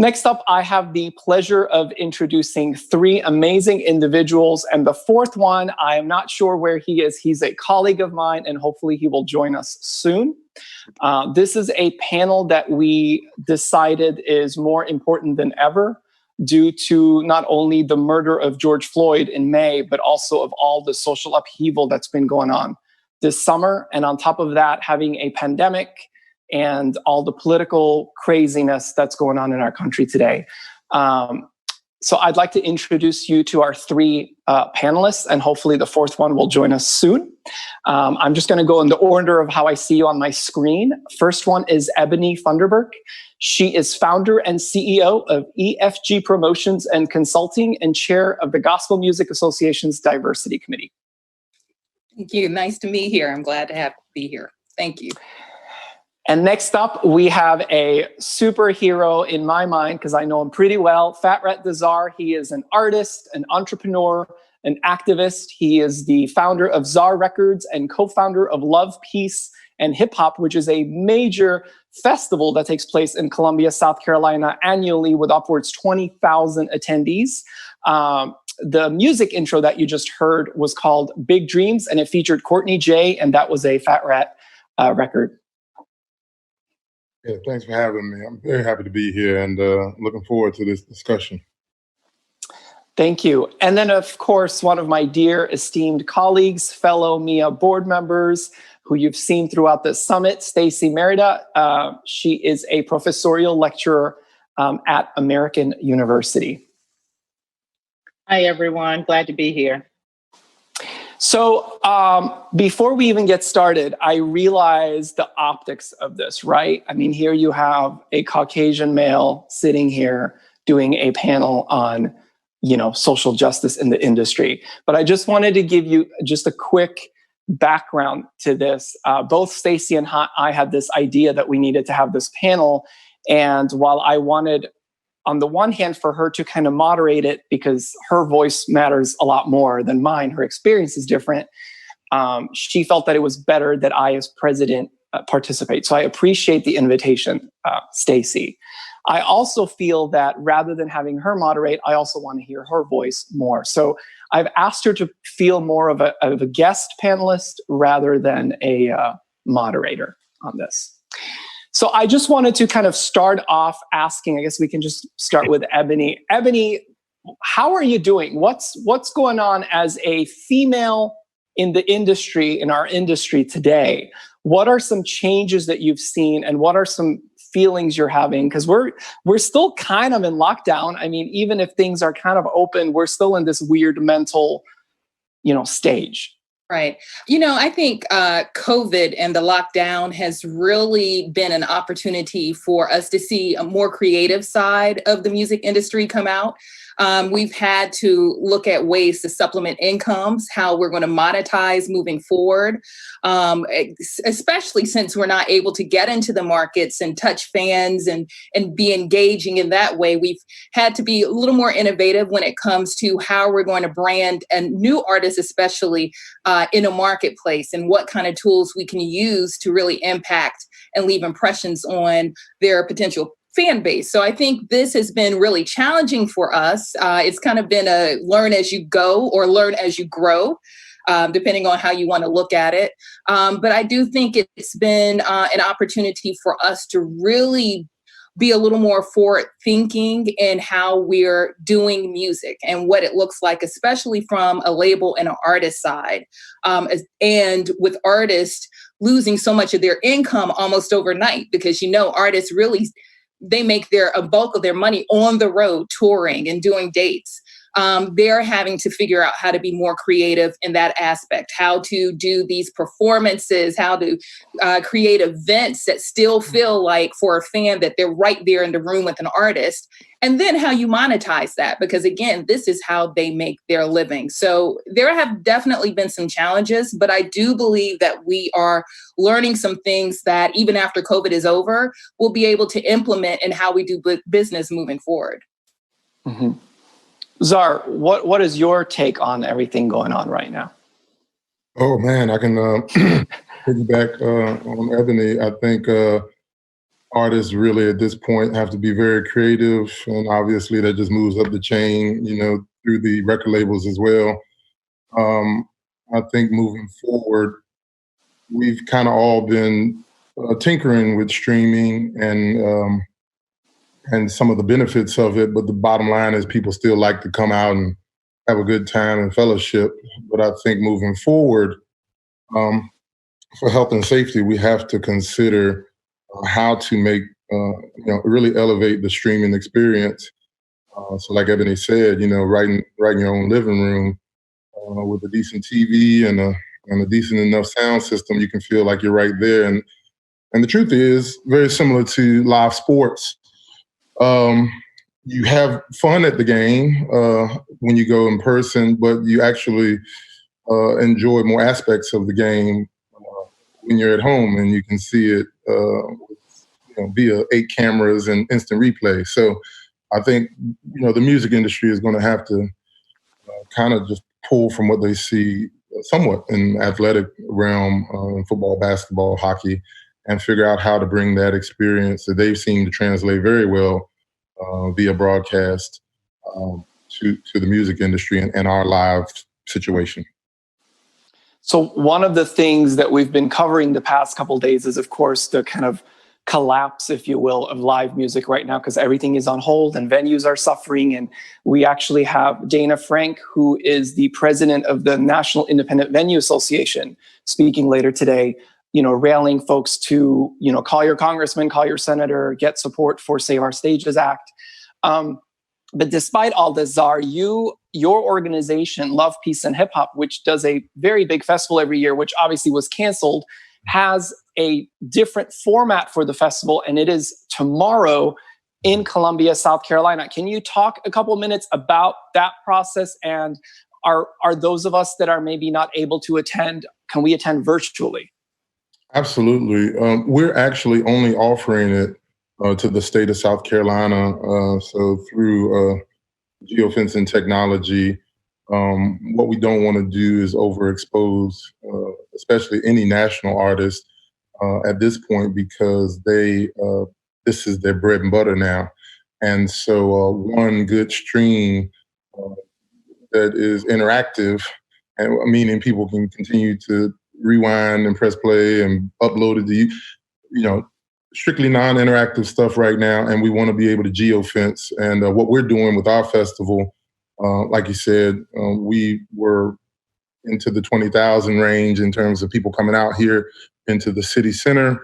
Next up, I have the pleasure of introducing three amazing individuals. And the fourth one, I am not sure where he is. He's a colleague of mine, and hopefully he will join us soon. This is a panel that we decided is more important than ever due to not only the murder of George Floyd in May, but also of all the social upheaval that's been going on this summer. And on top of that, having a pandemic and all the political craziness that's going on in our country today. So I'd like to introduce you to our three panelists, and hopefully the fourth one will join us soon. I'm just going to go in the order of how I see you on my screen. First one is Eboni Funderburk. She is founder and CEO of EFG Promotions and Consulting and chair of the Gospel Music Association's Diversity Committee. Thank you. Nice to be here. I'm glad to be here. Thank you. And next up, we have a superhero in my mind, because I know him pretty well, FatRat Da Czar. He is an artist, an entrepreneur, an activist. He is the founder of Czar Records and co-founder of Love, Peace, and Hip Hop, which is a major festival that takes place in Columbia, South Carolina annually with upwards 20,000 attendees. The music intro that you just heard was called Big Dreams, and it featured Courtney J, and that was a FatRat record. Yeah, thanks for having me. I'm very happy to be here and looking forward to this discussion. Thank you. And then, of course, one of my dear esteemed colleagues, fellow MEIEA board members, who you've seen throughout the summit, Stacy Merida. She is a professorial lecturer at American University. Hi, everyone. Glad to be here. So before we even get started, I realized the optics of this, right? I mean, here you have a Caucasian male sitting here doing a panel on, social justice in the industry. But I just wanted to give you just a quick background to this. Both Stacy and I had this idea that we needed to have this panel. And while I wanted, on the one hand, for her to kind of moderate it because her voice matters a lot more than mine, her experience is different, she felt that it was better that I, as president, participate. So I appreciate the invitation, Stacy. I also feel that rather than having her moderate, I also want to hear her voice more. So I've asked her to feel more of a guest panelist rather than a moderator on this. So I just wanted to kind of start off asking, I guess we can just start with Eboni. Eboni, how are you doing? What's going on as a female in the industry, in our industry today? What are some changes that you've seen, and what are some feelings you're having? Because we're still kind of in lockdown. I mean, even if things are kind of open, we're still in this weird mental, stage. Right. I think COVID and the lockdown has really been an opportunity for us to see a more creative side of the music industry come out. We've had to look at ways to supplement incomes, how we're going to monetize moving forward, especially since we're not able to get into the markets and touch fans and be engaging in that way. We've had to be a little more innovative when it comes to how we're going to brand and new artists, especially in a marketplace, and what kind of tools we can use to really impact and leave impressions on their potential fan base. So I think this has been really challenging for us. It's kind of been a learn as you go or learn as you grow, depending on how you want to look at it. But I do think it's been an opportunity for us to really be a little more forward thinking in how we're doing music and what it looks like, especially from a label and an artist side. And with artists losing so much of their income almost overnight, because, artists really, they make a bulk of their money on the road touring and doing dates. They're having to figure out how to be more creative in that aspect, how to do these performances, how to create events that still feel like for a fan that they're right there in the room with an artist, and then how you monetize that, because again, this is how they make their living. So there have definitely been some challenges, but I do believe that we are learning some things that even after COVID is over, we'll be able to implement in how we do business moving forward. Mm-hmm. Czar, what is your take on everything going on right now? Oh, man, I can piggyback on Eboni. I think artists really at this point have to be very creative, and obviously that just moves up the chain, through the record labels as well. I think moving forward, we've kind of all been tinkering with streaming and some of the benefits of it, but the bottom line is people still like to come out and have a good time and fellowship. But I think moving forward, for health and safety, we have to consider how to make, really elevate the streaming experience. So like Eboni said, right in your own living room with a decent TV and a decent enough sound system, you can feel like you're right there. And the truth is, very similar to live sports, you have fun at the game when you go in person, but you actually enjoy more aspects of the game when you're at home and you can see it via 8 cameras and instant replay. So I think the music industry is going to have to kind of just pull from what they see somewhat in athletic realm, in football, basketball, hockey, and figure out how to bring that experience that they've seen to translate very well via broadcast to the music industry and our live situation. So one of the things that we've been covering the past couple of days is, of course, the kind of collapse, if you will, of live music right now, because everything is on hold and venues are suffering. And we actually have Dana Frank, who is the president of the National Independent Venue Association, speaking later today, railing folks to, call your congressman, call your senator, get support for Save Our Stages Act. But despite all this, Czar, your organization, Love, Peace, and Hip Hop, which does a very big festival every year, which obviously was canceled, has a different format for the festival, and it is tomorrow in Columbia, South Carolina. Can you talk a couple minutes about that process? And are those of us that are maybe not able to attend, can we attend virtually? Absolutely. We're actually only offering it to the state of South Carolina. So through geofencing technology, what we don't want to do is overexpose, especially any national artist at this point, because this is their bread and butter now. And so one good stream that is interactive, and meaning people can continue to rewind and press play and upload it to strictly non-interactive stuff right now, and we want to be able to geofence. And what we're doing with our festival, like you said, we were into the 20,000 range in terms of people coming out here into the city center.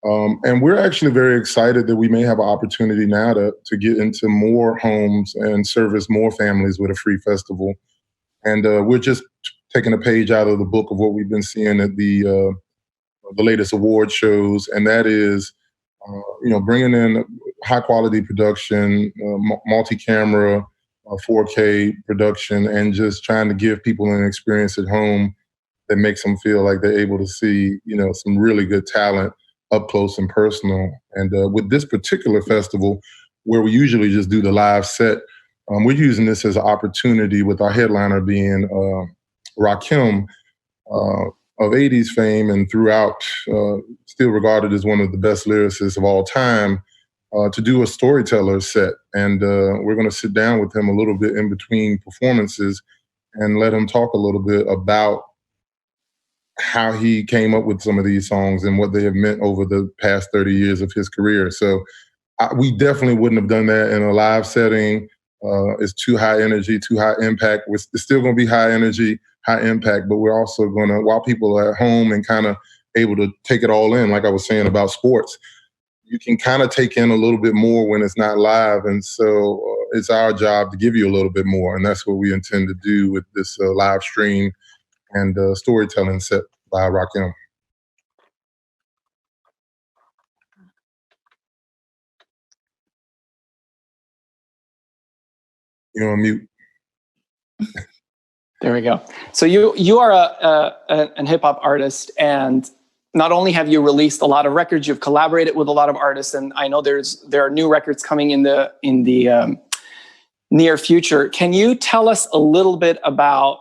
And we're actually very excited that we may have an opportunity now to get into more homes and service more families with a free festival. And we're just taking a page out of the book of what we've been seeing at the latest award shows, and that is bringing in high quality production, multi-camera, 4K production, and just trying to give people an experience at home that makes them feel like they're able to see, some really good talent up close and personal. And with this particular festival, where we usually just do the live set, we're using this as an opportunity with our headliner being Rakim, of 80s fame and throughout, still regarded as one of the best lyricists of all time, to do a storyteller set. And we're going to sit down with him a little bit in between performances and let him talk a little bit about how he came up with some of these songs and what they have meant over the past 30 years of his career. So we definitely wouldn't have done that in a live setting. It's too high energy, too high impact. It's still going to be high energy, high impact, but we're also going to, while people are at home and kind of able to take it all in, like I was saying about sports, you can kind of take in a little bit more when it's not live. And so it's our job to give you a little bit more. And that's what we intend to do with this live stream and storytelling set by Rakim. You're on mute. There we go. So you are a hip hop artist, and not only have you released a lot of records, you've collaborated with a lot of artists, and I know there are new records coming in the near future. Can you tell us a little bit about?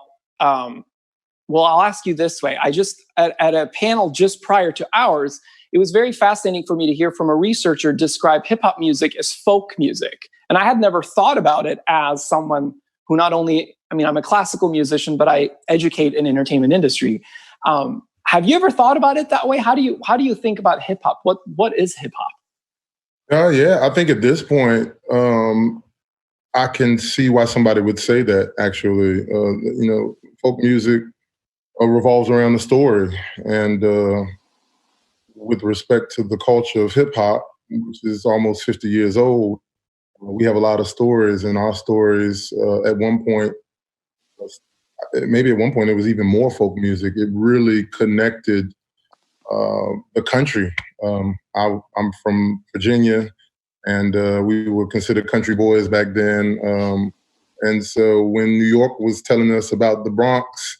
Well, I'll ask you this way. I just at a panel just prior to ours, it was very fascinating for me to hear from a researcher describe hip hop music as folk music. And I had never thought about it as someone who not only, I mean, I'm a classical musician, but I educate in entertainment industry. Have you ever thought about it that way? How do you think about hip hop? What is hip hop? Yeah, I think at this point, I can see why somebody would say that, actually. Folk music revolves around the story. And with respect to the culture of hip hop, which is almost 50 years old, we have a lot of stories, and our stories at one point, maybe at one point it was even more folk music. It really connected the country. I'm from Virginia, and we were considered country boys back then. And so when New York was telling us about the Bronx,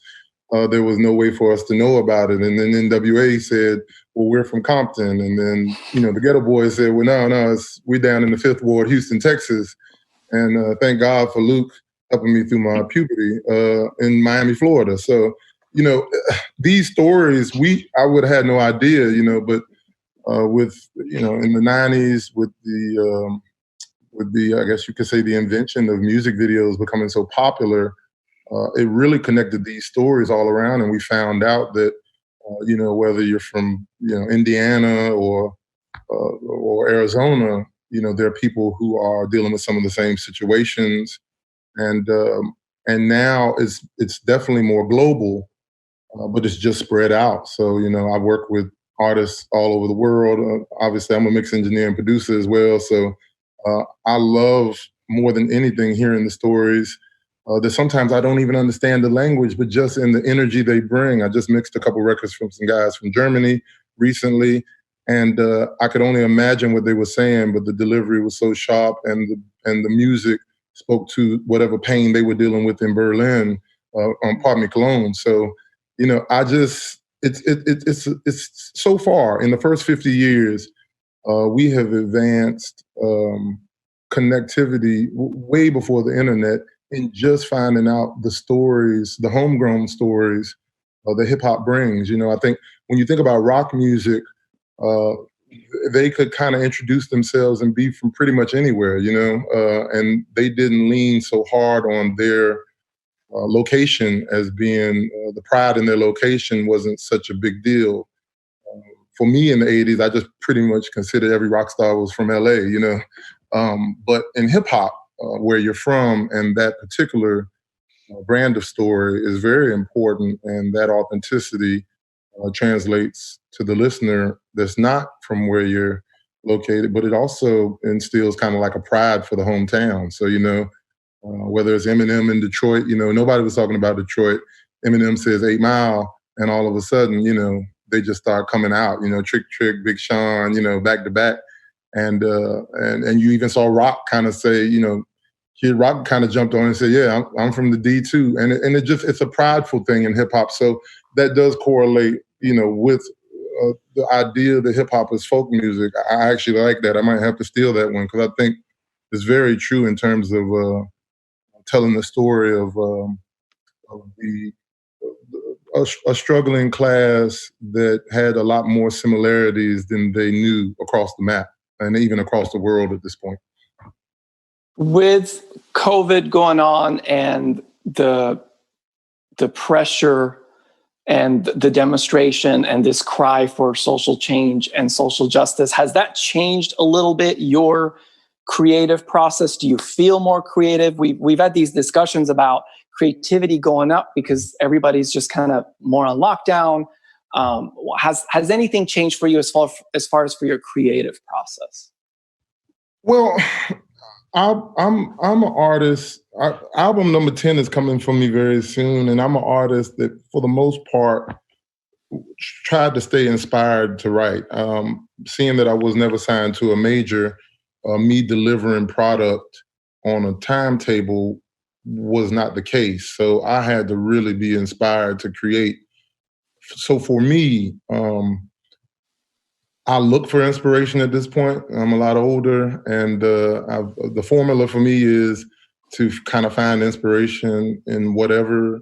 there was no way for us to know about it. And then NWA said, well, we're from Compton. And then, the Ghetto Boys said, well, no, we're down in the 5th Ward, Houston, Texas. And thank God for Luke helping me through my puberty in Miami, Florida. So, these stories, I would have had no idea, but with, in the 90s, with the, I guess you could say, the invention of music videos becoming so popular, it really connected these stories all around. And we found out that, whether you're from, Indiana or Arizona, there are people who are dealing with some of the same situations. And now it's definitely more global, but it's just spread out. So, I work with artists all over the world. Obviously, I'm a mix engineer and producer as well. So I love, more than anything, hearing the stories that sometimes I don't even understand the language, but just in the energy they bring. I just mixed a couple records from some guys from Germany recently, and I could only imagine what they were saying, but the delivery was so sharp, and the music spoke to whatever pain they were dealing with in Berlin, Cologne. So, it's so far in the first 50 years, we have advanced connectivity way before the internet, in just finding out the stories, the homegrown stories that hip hop brings. I think when you think about rock music, they could kind of introduce themselves and be from pretty much anywhere, and they didn't lean so hard on their location as being, the pride in their location wasn't such a big deal. For me in the 80s, I just pretty much considered every rock star was from LA, but in hip hop, where you're from and that particular brand of story is very important, and that authenticity translates to the listener that's not from where you're located, but it also instills kind of like a pride for the hometown. So, whether it's Eminem in Detroit, nobody was talking about Detroit. Eminem says 8 Mile, and all of a sudden, they just start coming out, Trick Trick, Big Sean, back to back. And you even saw Rock kind of say, Kid Rock kind of jumped on and said, yeah, I'm from the D too. And it's a prideful thing in hip hop. So that does correlate, with the idea that hip hop is folk music. I actually like that. I might have to steal that one, because I think it's very true in terms of telling the story of a struggling class that had a lot more similarities than they knew across the map, and even across the world at this point. With COVID going on and the pressure and the demonstration and this cry for social change and social justice, has that changed a little bit your creative process? Do you feel more creative? We've had these discussions about creativity going up because everybody's just kind of more on lockdown. Has anything changed for you as far as for your creative process? Well, I'm an artist. Album number 10 is coming from me very soon, and I'm an artist that, for the most part, tried to stay inspired to write. Seeing that I was never signed to a major, me delivering product on a timetable was not the case. So I had to really be inspired to create. So for me, I look for inspiration at this point. I'm a lot older, and the formula for me is to kind of find inspiration in whatever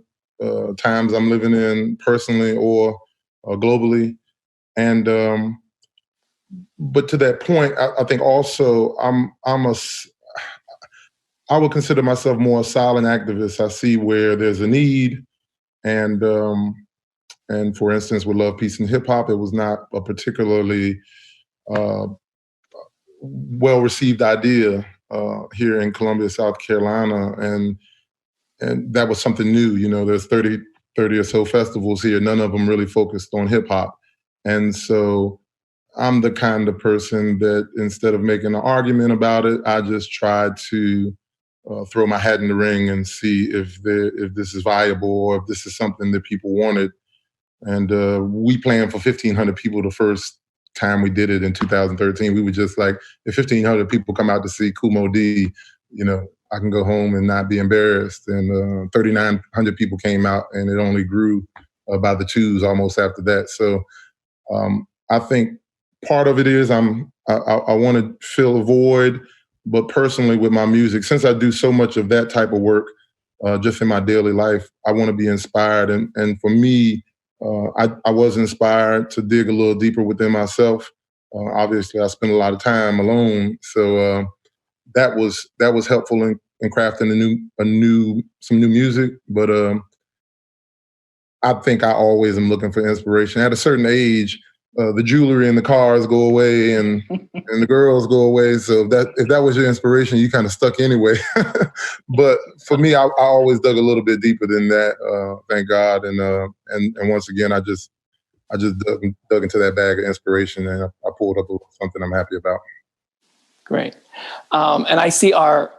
times I'm living in, personally or globally. And but to that point, I think also I would consider myself more a silent activist. I see where there's a need, and for instance, with Love, Peace, and Hip Hop, it was not a particularly well-received idea here in Columbia, South Carolina, and that was something new. You know, there's 30 or so festivals here, none of them really focused on hip hop. And so I'm the kind of person that instead of making an argument about it, I just try to throw my hat in the ring and see if this is viable or if this is something that people wanted. And we planned for 1,500 people the first time we did it in 2013. We were just like, if 1,500 people come out to see Kumo D, you know, I can go home and not be embarrassed. And 3,900 people came out, and it only grew by the twos almost after that. So I think part of it is I want to fill a void, but personally with my music, since I do so much of that type of work just in my daily life, I want to be inspired. And for me, I was inspired to dig a little deeper within myself. Obviously, I spent a lot of time alone, so that was helpful in crafting some new music. But I think I always am looking for inspiration. At a certain age, the jewelry and the cars go away, and the girls go away. So if that was your inspiration, you kind of stuck anyway. But for me, I always dug a little bit deeper than that. Thank God, and once again, I just dug into that bag of inspiration, and I pulled up something I'm happy about. Great, and I see our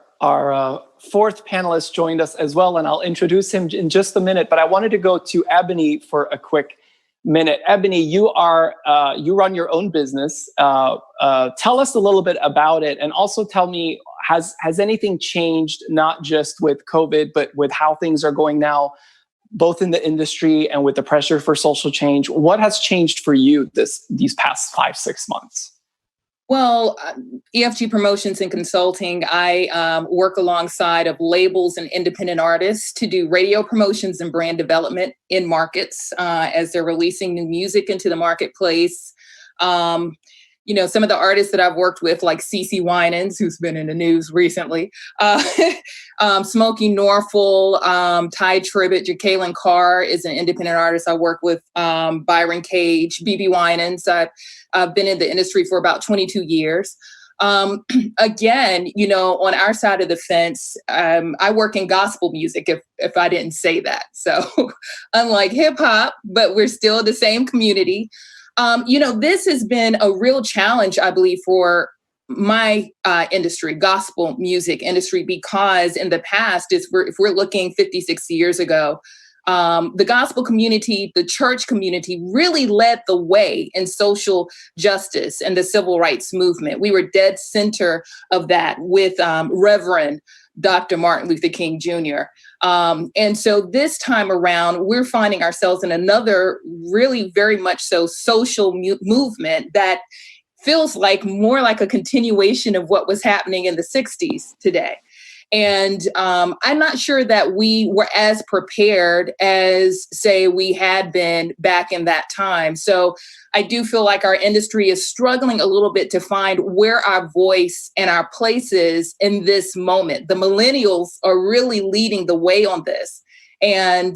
fourth panelist joined us as well, and I'll introduce him in just a minute. But I wanted to go to Eboni for a quick minute. Eboni, you run your own business. Tell us a little bit about it, and also tell me, has anything changed, not just with COVID, but with how things are going now, both in the industry and with the pressure for social change? What has changed for you these past 5-6 months? Well, EFG Promotions and Consulting, I work alongside of labels and independent artists to do radio promotions and brand development in markets as they're releasing new music into the marketplace. You know, some of the artists that I've worked with, like CeCe Winans, who's been in the news recently, Smokey Norfolk, Ty Tribbett, Jacqueline Carr is an independent artist I work with, Byron Cage, BB Winans. I've been in the industry for about 22 years. Again, you know, on our side of the fence, I work in gospel music, if I didn't say that. So unlike hip hop, but we're still the same community. You know, this has been a real challenge, I believe, for my industry, gospel music industry, because in the past, if we're looking 50, 60 years ago, the gospel community, the church community really led the way in social justice and the civil rights movement. We were dead center of that with Reverend Dr. Martin Luther King Jr. And so this time around, we're finding ourselves in another really very much so social movement that feels like more like a continuation of what was happening in the 60s today. And I'm not sure that we were as prepared as, say, we had been back in that time. So I do feel like our industry is struggling a little bit to find where our voice and our place is in this moment. The millennials are really leading the way on this. And,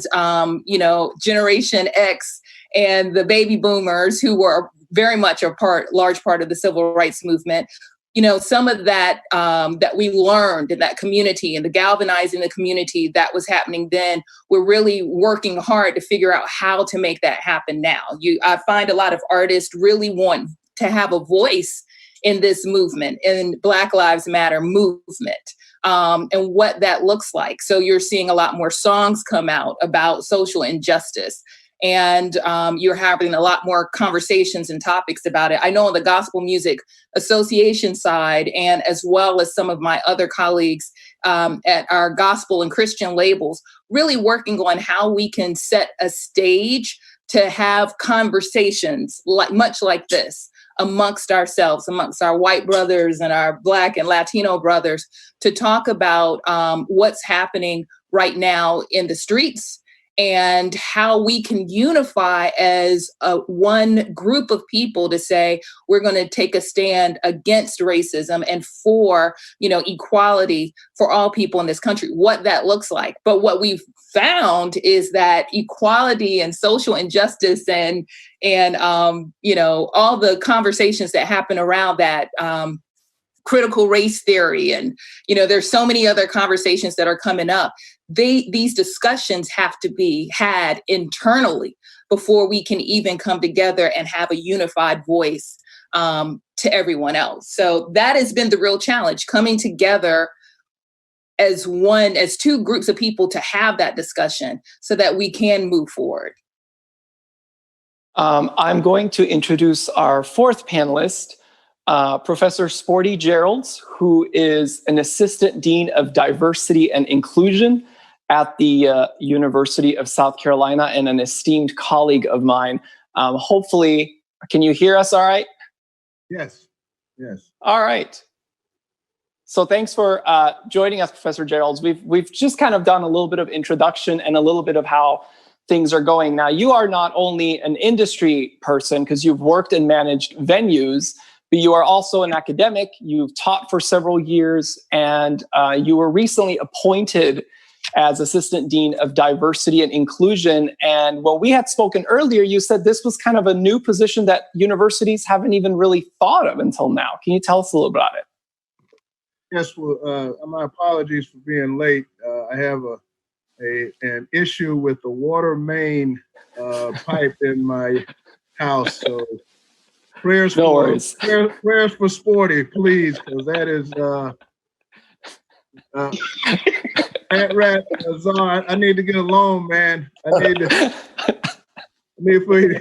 you know, Generation X and the baby boomers, who were very much large part of the civil rights movement, you know, some of that that we learned in that community and the galvanizing the community that was happening then, we're really working hard to figure out how to make that happen now. I find a lot of artists really want to have a voice in this movement, in Black Lives Matter movement, and what that looks like. So you're seeing a lot more songs come out about social injustice. And you're having a lot more conversations and topics about it. I know on the Gospel Music Association side, and as well as some of my other colleagues at our gospel and Christian labels, really working on how we can set a stage to have conversations much like this amongst ourselves, amongst our white brothers and our Black and Latino brothers, to talk about what's happening right now in the streets, and how we can unify as one group of people to say we're going to take a stand against racism and for, equality for all people in this country, what that looks like. But what we've found is that equality and social injustice and all the conversations that happen around that, critical race theory, and there's so many other conversations that are coming up. These discussions have to be had internally before we can even come together and have a unified voice to everyone else. So that has been the real challenge, coming together as two groups of people to have that discussion so that we can move forward. I'm going to introduce our fourth panelist, Professor Sporty Jeralds, who is an Assistant Dean of Diversity and Inclusion at the University of South Carolina and an esteemed colleague of mine. Hopefully, can you hear us all right? Yes. All right. So thanks for joining us, Professor Jeralds. We've just kind of done a little bit of introduction and a little bit of how things are going. Now, you are not only an industry person because you've worked and managed venues, but you are also an academic. You've taught for several years, and you were recently appointed as Assistant Dean of Diversity and Inclusion. And when we had spoken earlier, you said this was kind of a new position that universities haven't even really thought of until now. Can you tell us a little about it? Yes, well, my apologies for being late. I have an issue with the water main pipe in my house, so prayers for Sporty, please, because that is FatRat Da Czar. I need to get a loan, man. I need for you.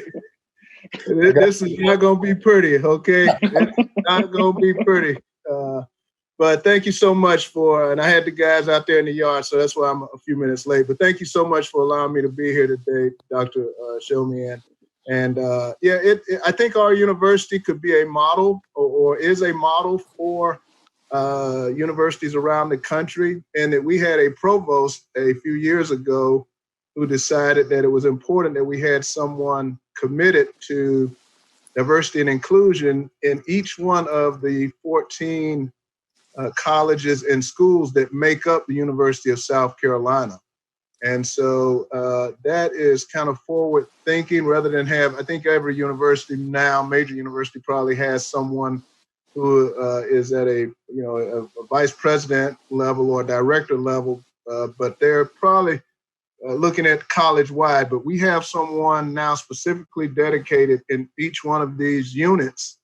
This is not gonna be pretty, okay? It's not gonna be pretty. But thank you so much and I had the guys out there in the yard, so that's why I'm a few minutes late. But thank you so much for allowing me to be here today, Dr. Shaomian. And I think our university could be a model or is a model for universities around the country. And that we had a provost a few years ago who decided that it was important that we had someone committed to diversity and inclusion in each one of the 14 colleges and schools that make up the University of South Carolina. And so that is kind of forward thinking rather than I think every university now, major university probably has someone who is at a vice president level or director level, but they're probably looking at college-wide. But we have someone now specifically dedicated in each one of these units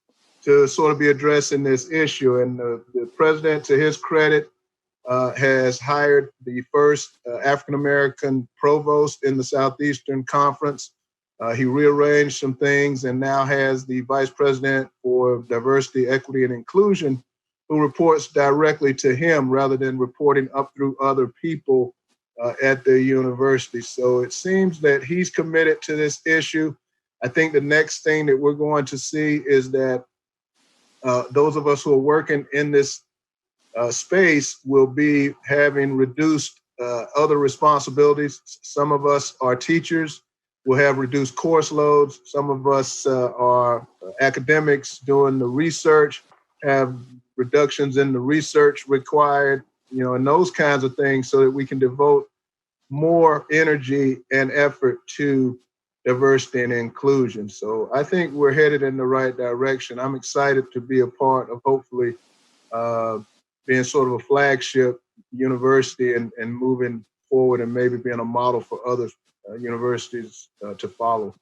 to sort of be addressing this issue. And the president, to his credit, has hired the first African-American provost in the Southeastern Conference. He rearranged some things and now has the vice president for diversity, equity, and inclusion who reports directly to him rather than reporting up through other people at the university. So it seems that he's committed to this issue. I think the next thing that we're going to see is that those of us who are working in this space will be having reduced other responsibilities. Some of us are teachers, will have reduced course loads. Some of us are academics doing the research, have reductions in the research required, and those kinds of things so that we can devote more energy and effort to diversity and inclusion. So I think we're headed in the right direction. I'm excited to be a part of hopefully being sort of a flagship university and moving forward and maybe being a model for other universities to follow.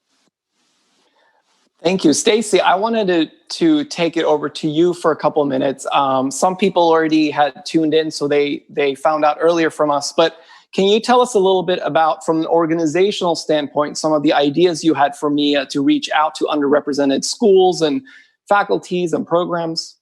Thank you. Stacy, I wanted to take it over to you for a couple of minutes. Some people already had tuned in, so they found out earlier from us, but can you tell us a little bit about, from an organizational standpoint, some of the ideas you had for MEIEA to reach out to underrepresented schools and faculties and programs?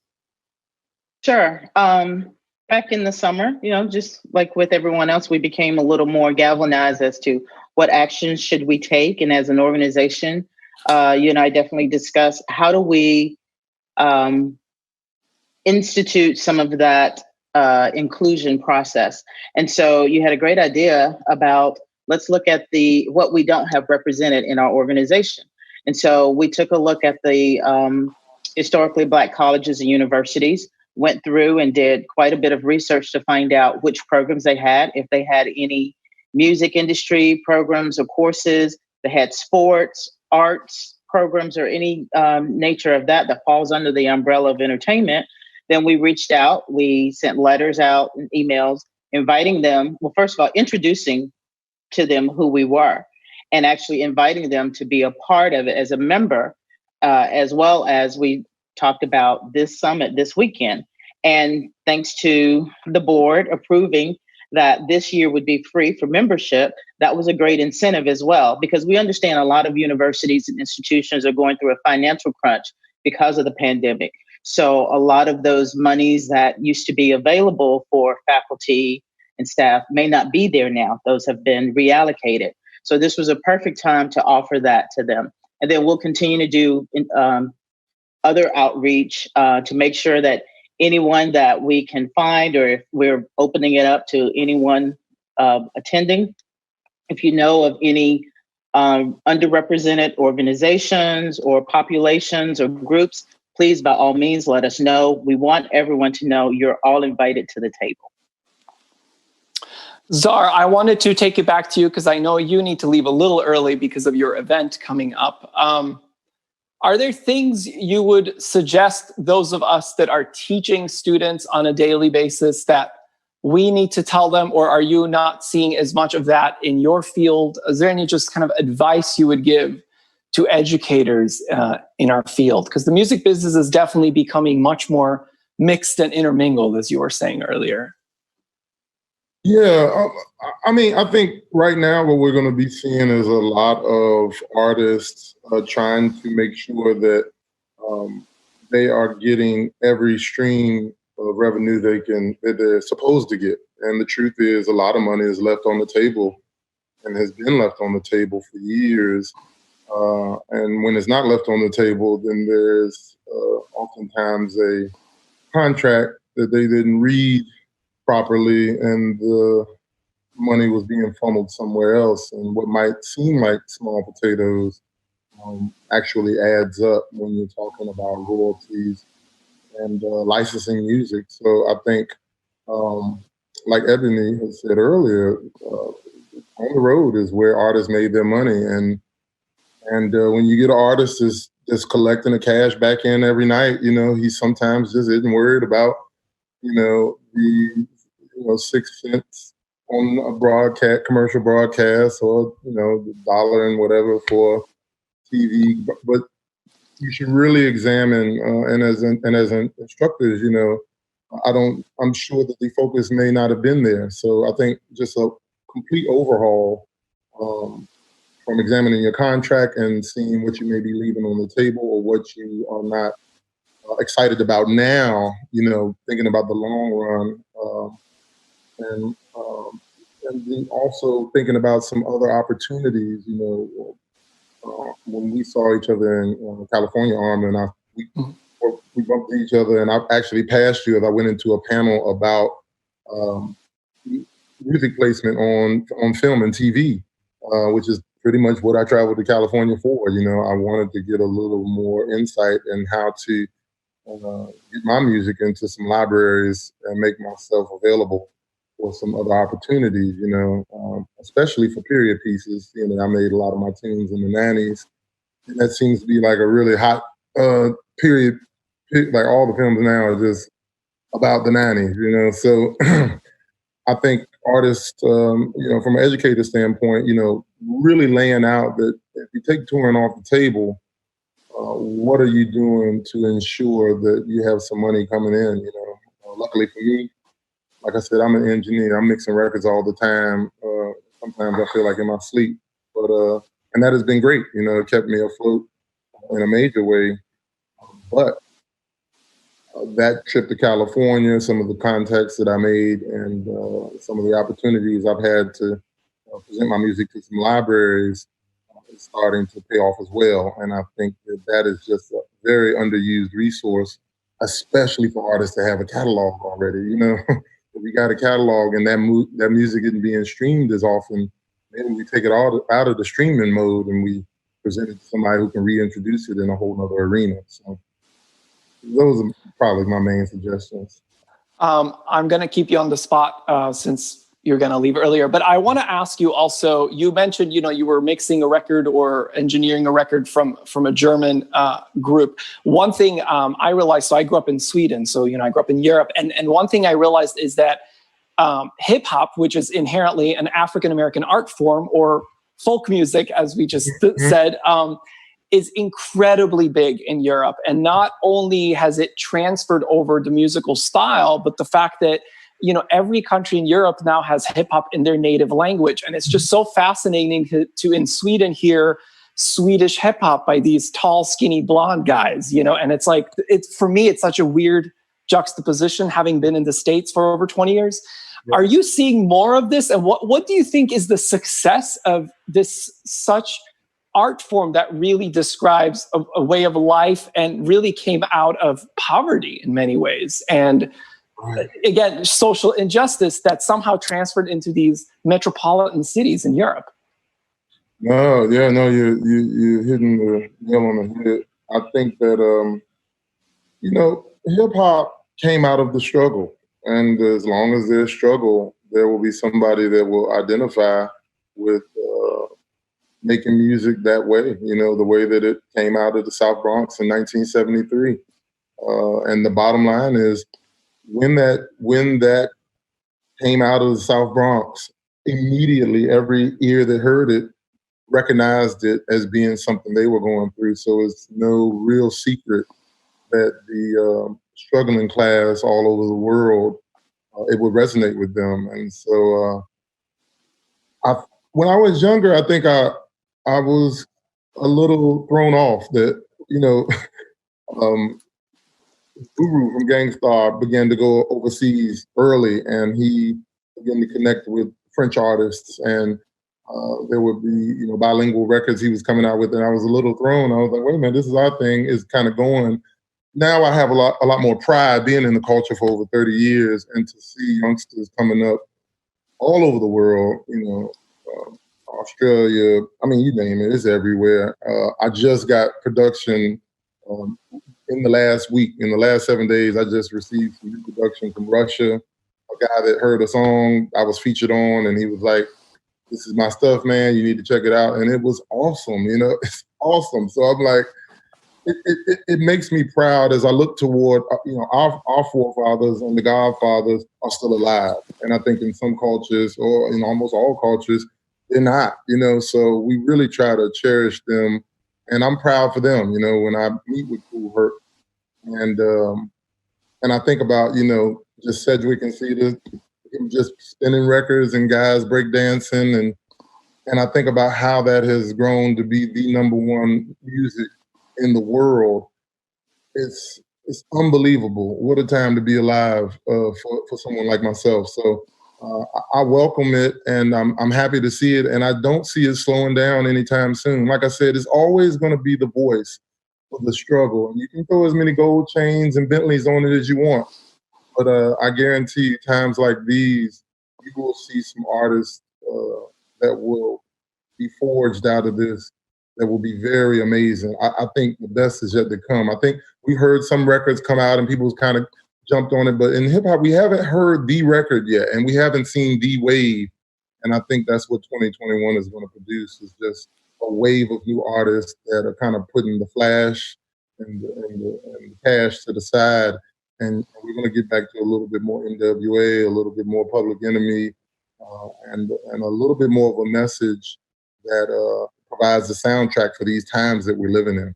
Sure. Back in the summer, just like with everyone else, we became a little more galvanized as to what actions should we take. And as an organization, you and I definitely discussed how do we institute some of that inclusion process. And so you had a great idea about let's look at what we don't have represented in our organization. And so we took a look at the historically Black colleges and universities, went through and did quite a bit of research to find out which programs they had, if they had any music industry programs or courses, they had sports, arts programs, or any nature of that falls under the umbrella of entertainment. Then we reached out, we sent letters out and emails inviting them, well, first of all, introducing to them who we were and actually inviting them to be a part of it as a member, as well as we talked about this summit this weekend. And thanks to the board approving that this year would be free for membership, that was a great incentive as well, because we understand a lot of universities and institutions are going through a financial crunch because of the pandemic. So a lot of those monies that used to be available for faculty and staff may not be there now. Those have been reallocated. So this was a perfect time to offer that to them. And then we'll continue to do other outreach to make sure that anyone that we can find, or if we're opening it up to anyone attending, if you know of any underrepresented organizations or populations or groups, please, by all means, let us know. We want everyone to know you're all invited to the table. Czar, I wanted to take it back to you because I know you need to leave a little early because of your event coming up. Are there things you would suggest those of us that are teaching students on a daily basis that we need to tell them, or are you not seeing as much of that in your field? Is there any just kind of advice you would give to educators in our field? Because the music business is definitely becoming much more mixed and intermingled, as you were saying earlier. Yeah, I mean, I think right now what we're going to be seeing is a lot of artists trying to make sure that they are getting every stream of revenue that they're supposed to get. And the truth is, a lot of money is left on the table and has been left on the table for years. And when it's not left on the table, then there's oftentimes a contract that they didn't read properly, and the money was being funneled somewhere else. And what might seem like small potatoes actually adds up when you're talking about royalties and licensing music. So I think, like Eboni had said earlier, on the road is where artists made their money. And when you get an artist that's just collecting the cash back in every night, he sometimes just isn't worried about, the 6 cents on a commercial broadcast, or the dollar and whatever for TV. But you should really examine, and as instructors, I'm sure that the focus may not have been there. So I think just a complete overhaul from examining your contract and seeing what you may be leaving on the table or what you are not excited about now, thinking about the long run. And then also thinking about some other opportunities. When we saw each other in California, Armen, we bumped into each other, and I actually passed you as I went into a panel about music placement on film and TV, which is pretty much what I traveled to California for. I wanted to get a little more insight in how to get my music into some libraries and make myself available for some other opportunities, especially for period pieces. I made a lot of my tunes in the 90s. And that seems to be like a really hot period. Like all the films now are just about the 90s, So I think artists, from an educator standpoint, really laying out that if you take touring off the table, what are you doing to ensure that you have some money coming in? Luckily for me, like I said, I'm an engineer. I'm mixing records all the time. Sometimes I feel like in my sleep, and that has been great. It kept me afloat in a major way. But that trip to California, some of the contacts that I made, and some of the opportunities I've had to present my music to some libraries is starting to pay off as well. And I think that is just a very underused resource, especially for artists to have a catalog already. If you got a catalog and that music isn't being streamed as often, Maybe we take it all out of the streaming mode and we present it to somebody who can reintroduce it in a whole nother arena. So those are probably my main suggestions. I'm going to keep you on the spot since you're going to leave earlier, but I want to ask you also, you mentioned, you were mixing a record or engineering a record from a German group. One thing I realized, so I grew up in Sweden, so, I grew up in Europe. And one thing I realized is that hip hop, which is inherently an African-American art form, or folk music, as we just said, is incredibly big in Europe. And not only has it transferred over the musical style, but the fact that, every country in Europe now has hip hop in their native language. And it's just so fascinating to in Sweden hear Swedish hip hop by these tall, skinny, blonde guys, and it's like, for me, it's such a weird juxtaposition, having been in the States for over 20 years. Yeah. Are you seeing more of this? And what do you think is the success of this such art form that really describes a way of life and really came out of poverty in many ways? And again, social injustice that somehow transferred into these metropolitan cities in Europe. You're hitting the nail on the head. I think that, hip hop came out of the struggle. And as long as there's struggle, there will be somebody that will identify with making music that way, the way that it came out of the South Bronx in 1973. And the bottom line is, when that came out of the South Bronx, immediately every ear that heard it recognized it as being something they were going through. So it's no real secret that the struggling class all over the world, it would resonate with them. And so when I was younger, I think I was a little thrown off that, Guru from Gangstar began to go overseas early, and he began to connect with French artists, and there would be, bilingual records he was coming out with, and I was a little thrown. I was like, wait a minute, this is our thing, is kind of going. Now I have a lot more pride being in the culture for over 30 years, and to see youngsters coming up all over the world, Australia, you name it, it's everywhere. I just got production in the last week. In the last 7 days, I just received some new production from Russia. A guy that heard a song I was featured on, and he was like, this is my stuff, man. You need to check it out. And it was awesome, it's awesome. So I'm like, it makes me proud as I look toward, our forefathers and the Godfathers are still alive. And I think in some cultures, or in almost all cultures, they're not, so we really try to cherish them. And I'm proud for them, when I meet with Kool Herc. And I think about, just Sedgwick and Cedar, just spinning records and guys breakdancing. And I think about how that has grown to be the #1 music in the world. It's unbelievable. What a time to be alive for someone like myself. So I welcome it, and I'm happy to see it, and I don't see it slowing down anytime soon. Like I said, it's always going to be the voice of the struggle. And you can throw as many gold chains and Bentleys on it as you want, but I guarantee you, times like these, you will see some artists that will be forged out of this that will be very amazing. I think the best is yet to come. I think we heard some records come out and people kind of jumped on it, but in hip hop, we haven't heard the record yet, and we haven't seen the wave. And I think that's what 2021 is going to produce, is just a wave of new artists that are kind of putting the flash and the cash to the side. And we're going to get back to a little bit more NWA, a little bit more Public Enemy, and a little bit more of a message that provides the soundtrack for these times that we're living in.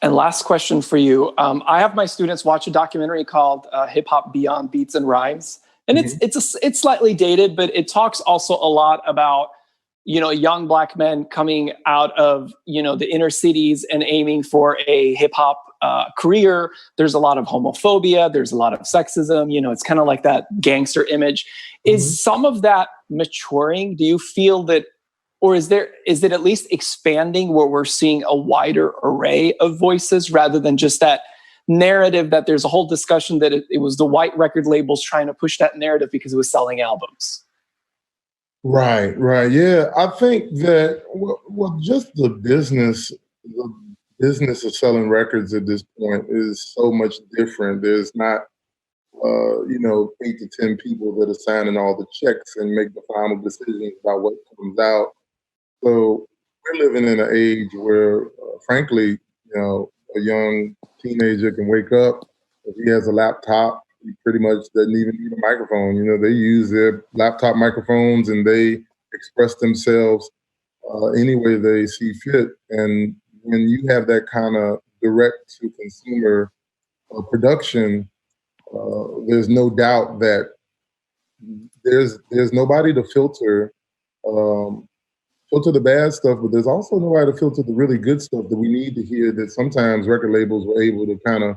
And last question for you. I have my students watch a documentary called Hip Hop Beyond Beats and Rhymes. And it's slightly dated, but it talks also a lot about, young Black men coming out of, the inner cities and aiming for a hip hop career. There's a lot of homophobia. There's a lot of sexism. It's kind of like that gangster image. Is some of that maturing? Do you feel that, or is it at least expanding where we're seeing a wider array of voices rather than just that narrative that there's a whole discussion that it was the white record labels trying to push that narrative because it was selling albums? Right, right. Yeah, I think that well, just the business of selling records at this point is so much different. There's not, 8 to 10 people that are signing all the checks and make the final decisions about what comes out. So we're living in an age where, frankly, a young teenager can wake up. If he has a laptop, he pretty much doesn't even need a microphone. They use their laptop microphones and they express themselves any way they see fit. And when you have that kind of direct to consumer production, there's no doubt that there's nobody to um, filter the bad stuff, but there's also nobody to filter the really good stuff that we need to hear, that sometimes record labels were able to kind of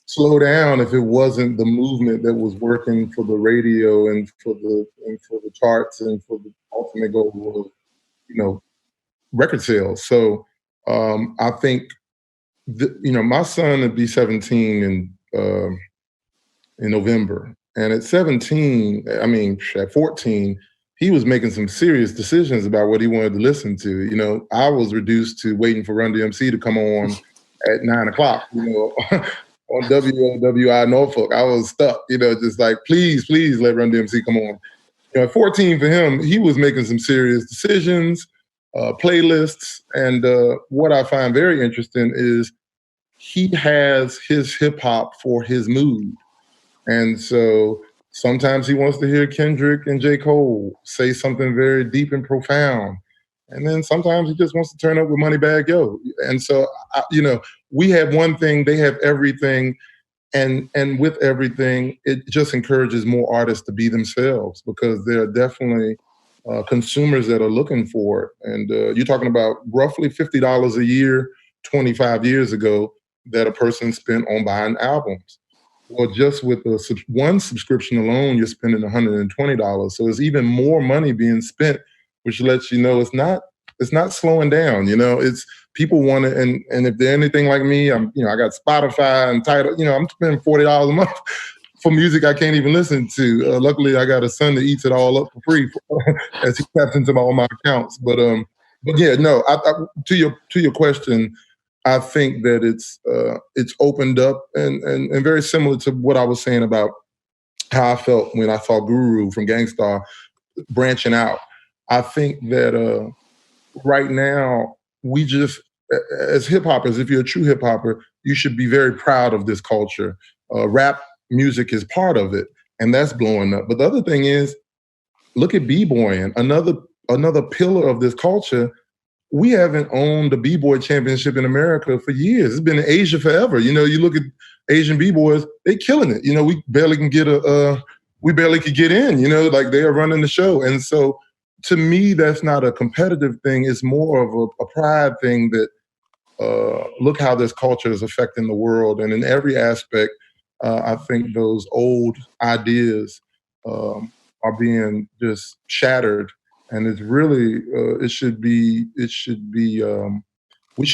slow down if it wasn't the movement that was working for the radio and for the charts and for the ultimate goal of record sales. So I think my son would be 17 in November, and at 17, at 14, he was making some serious decisions about what he wanted to listen to. I was reduced to waiting for Run DMC to come on at 9 o'clock, on WLWI Norfolk. I was stuck, just like, please let Run DMC come on. At 14 for him, he was making some serious decisions, playlists. And what I find very interesting is he has his hip hop for his mood. And so sometimes he wants to hear Kendrick and J. Cole say something very deep and profound. And then sometimes he just wants to turn up with Moneybagg Yo. And so, we have one thing, they have everything. And with everything, it just encourages more artists to be themselves, because there are definitely consumers that are looking for it. And you're talking about roughly $50 a year, 25 years ago, that a person spent on buying albums. Well, just with one subscription alone, you're spending $120. So it's even more money being spent, which lets you know it's not slowing down. It's people want it, and if they're anything like me, I got Spotify and Tidal. I'm spending $40 a month for music I can't even listen to. Luckily, I got a son that eats it all up for free as he taps into all my accounts. But yeah, no. To your question, I think that it's opened up and very similar to what I was saying about how I felt when I saw Guru from Gang Starr branching out. I think that right now we just, as hip hoppers, if you're a true hip hopper, you should be very proud of this culture. Rap music is part of it, and that's blowing up. But the other thing is, look at b-boying, another pillar of this culture. We haven't owned the b-boy championship in America for years. It's been in Asia forever. You look at Asian b-boys, they killing it. We barely can we barely could get in. Like they are running the show. And so, to me, that's not a competitive thing. It's more of a pride thing that look how this culture is affecting the world. And in every aspect, I think those old ideas are being just shattered. And it's really, we should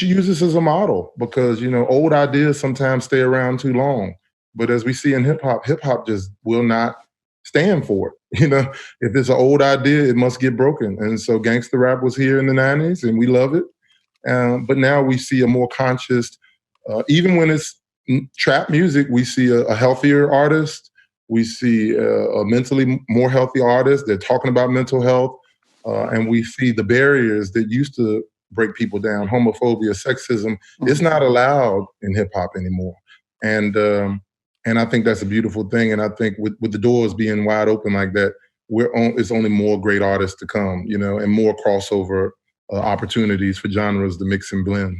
use this as a model, because, old ideas sometimes stay around too long. But as we see in hip hop just will not stand for it. If it's an old idea, it must get broken. And so gangster rap was here in the 90s and we love it. But now we see a more conscious, even when it's trap music, we see a healthier artist. We see a mentally more healthy artist. They're talking about mental health. And we see the barriers that used to break people down, homophobia, sexism, it's not allowed in hip hop anymore. And I think that's a beautiful thing. And I think with the doors being wide open like that, it's only more great artists to come, and more crossover opportunities for genres to mix and blend.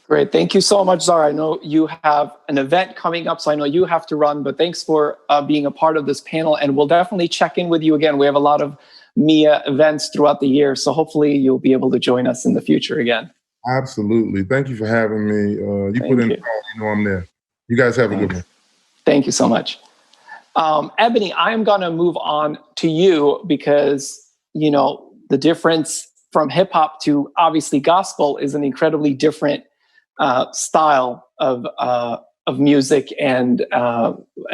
Great. Thank you so much, Zara. I know you have an event coming up, so I know you have to run, but thanks for being a part of this panel. And we'll definitely check in with you again. We have a lot of MEIEA events throughout the year, so hopefully you'll be able to join us in the future again. Absolutely. Thank you for having me. You put in the call, I'm there. You guys have a good one. Thank you so much. Eboni, I'm going to move on to you because, the difference from hip hop to obviously gospel is an incredibly different style of music and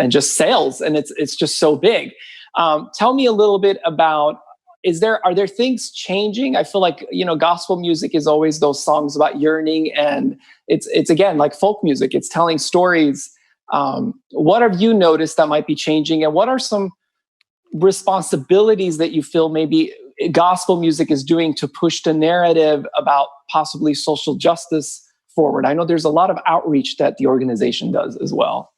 just sales, and it's just so big. Tell me a little bit about, are there things changing? I feel like, gospel music is always those songs about yearning, and it's again, like folk music, it's telling stories. What have you noticed that might be changing, and what are some responsibilities that you feel maybe gospel music is doing to push the narrative about possibly social justice forward? I know there's a lot of outreach that the organization does as well.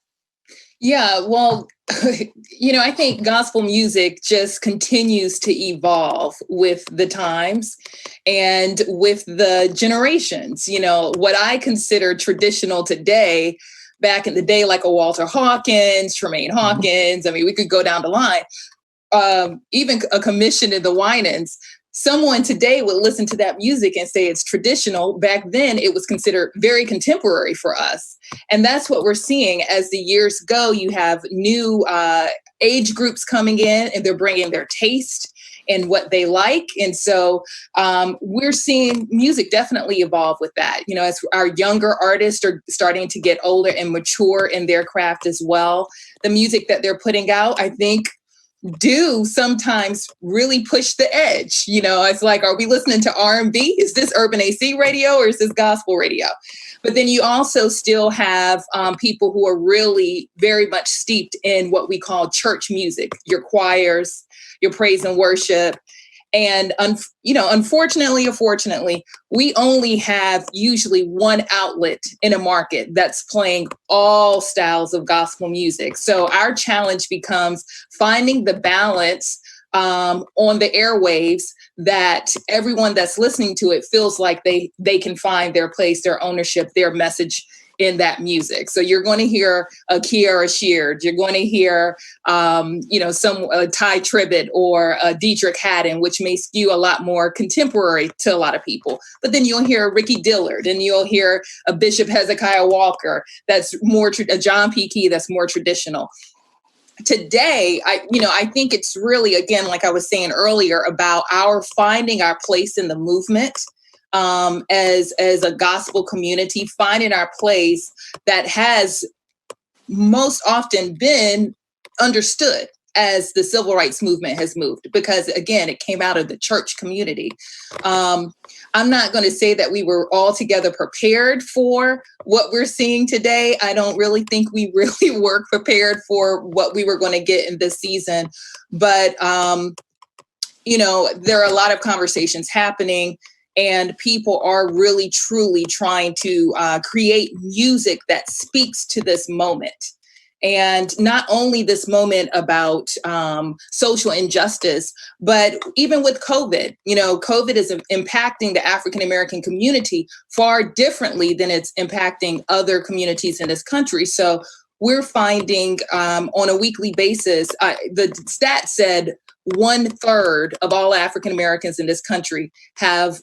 Yeah, well, I think gospel music just continues to evolve with the times and with the generations. What I consider traditional today, back in the day, like a Walter Hawkins, Tremaine Hawkins, I mean, we could go down the line, even a commission in the Winans. Someone today would listen to that music and say it's traditional. Back then, it was considered very contemporary for us. And that's what we're seeing as the years go. You have new age groups coming in, and they're bringing their taste and what they like. And so we're seeing music definitely evolve with that. As our younger artists are starting to get older and mature in their craft as well, the music that they're putting out, I think, do sometimes really push the edge. It's like, are we listening to R&B? Is this urban AC radio, or is this gospel radio? But then you also still have people who are really very much steeped in what we call church music, your choirs, your praise and worship. And, unfortunately or fortunately, we only have usually one outlet in a market that's playing all styles of gospel music. So our challenge becomes finding the balance on the airwaves that everyone that's listening to it feels like they can find their place, their ownership, their message in that music. So you're going to hear a Kiara Sheard, you're going to hear, some Ty Tribbett or Dietrich Haddon, which may skew a lot more contemporary to a lot of people. But then you'll hear Ricky Dillard, and you'll hear a Bishop Hezekiah Walker that's more, a John P. Key that's more traditional. Today, I think it's really, again, like I was saying earlier, about our finding our place in the movement. As a gospel community, finding our place that has most often been understood as the civil rights movement has moved, because again, it came out of the church community. I'm not going to say that we were altogether prepared for what we're seeing today. I don't really think we really were prepared for what we were going to get in this season. But, there are a lot of conversations happening, and people are really, truly trying to create music that speaks to this moment. And not only this moment about social injustice, but even with COVID, COVID is impacting the African-American community far differently than it's impacting other communities in this country. So we're finding on a weekly basis, the stat said 1/3 of all African-Americans in this country have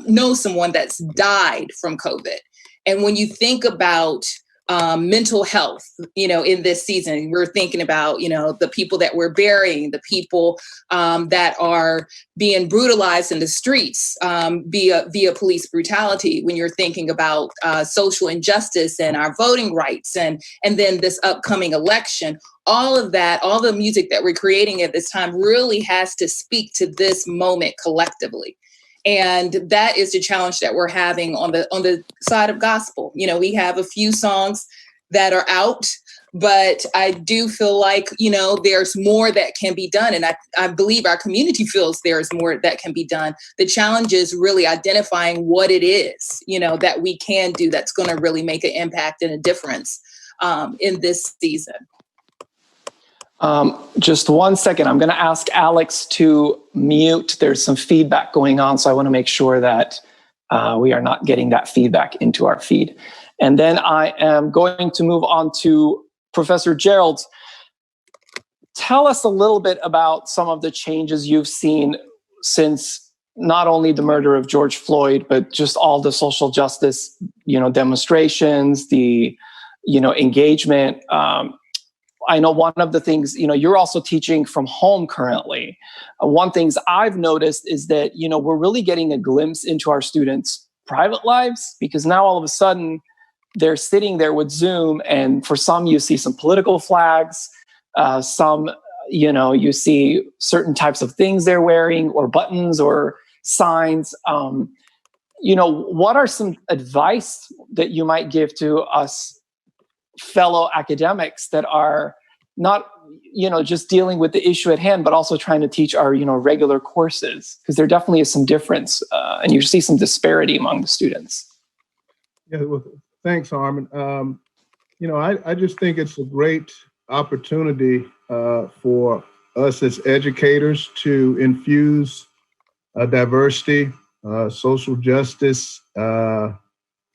know someone that's died from COVID. And when you think about mental health, in this season, we're thinking about, the people that we're burying, the people that are being brutalized in the streets via police brutality. When you're thinking about social injustice and our voting rights, and then this upcoming election, all of that, all the music that we're creating at this time really has to speak to this moment collectively. And that is the challenge that we're having on the side of gospel. We have a few songs that are out, but I do feel like, there's more that can be done. And I believe our community feels there's more that can be done. The challenge is really identifying what it is, that we can do that's going to really make an impact and a difference in this season. Just 1 second. I'm going to ask Alex to mute. There's some feedback going on, so I want to make sure that we are not getting that feedback into our feed. And then I am going to move on to Professor Jeralds. Tell us a little bit about some of the changes you've seen since not only the murder of George Floyd, but just all the social justice, demonstrations, the, engagement. I know one of the things, you're also teaching from home currently. One things I've noticed is that, we're really getting a glimpse into our students' private lives, because now all of a sudden they're sitting there with Zoom, and for some you see some political flags, some You see certain types of things they're wearing, or buttons or signs. What are some advice that you might give to us fellow academics that are not, just dealing with the issue at hand, but also trying to teach our, regular courses? Because there definitely is some difference, and you see some disparity among the students. Yeah, well, thanks, Armen. I just think it's a great opportunity for us as educators to infuse diversity, social justice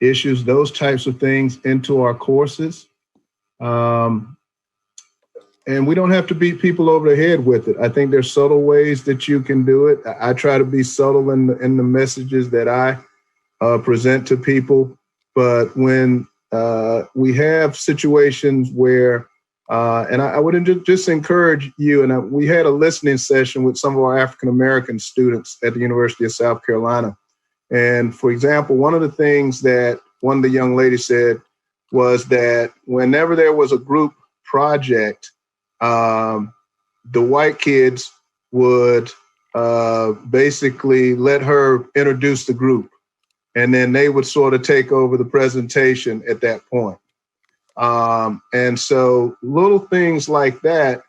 issues, those types of things into our courses. And we don't have to beat people over the head with it. I think there's subtle ways that you can do it. I try to be subtle in the messages that I present to people. But when we have situations where, and I would just encourage you, and we had a listening session with some of our African-American students at the University of South Carolina. And for example, one of the things that one of the young ladies said was that whenever there was a group project, the white kids would basically let her introduce the group, and then they would sort of take over the presentation at that point. And so little things like that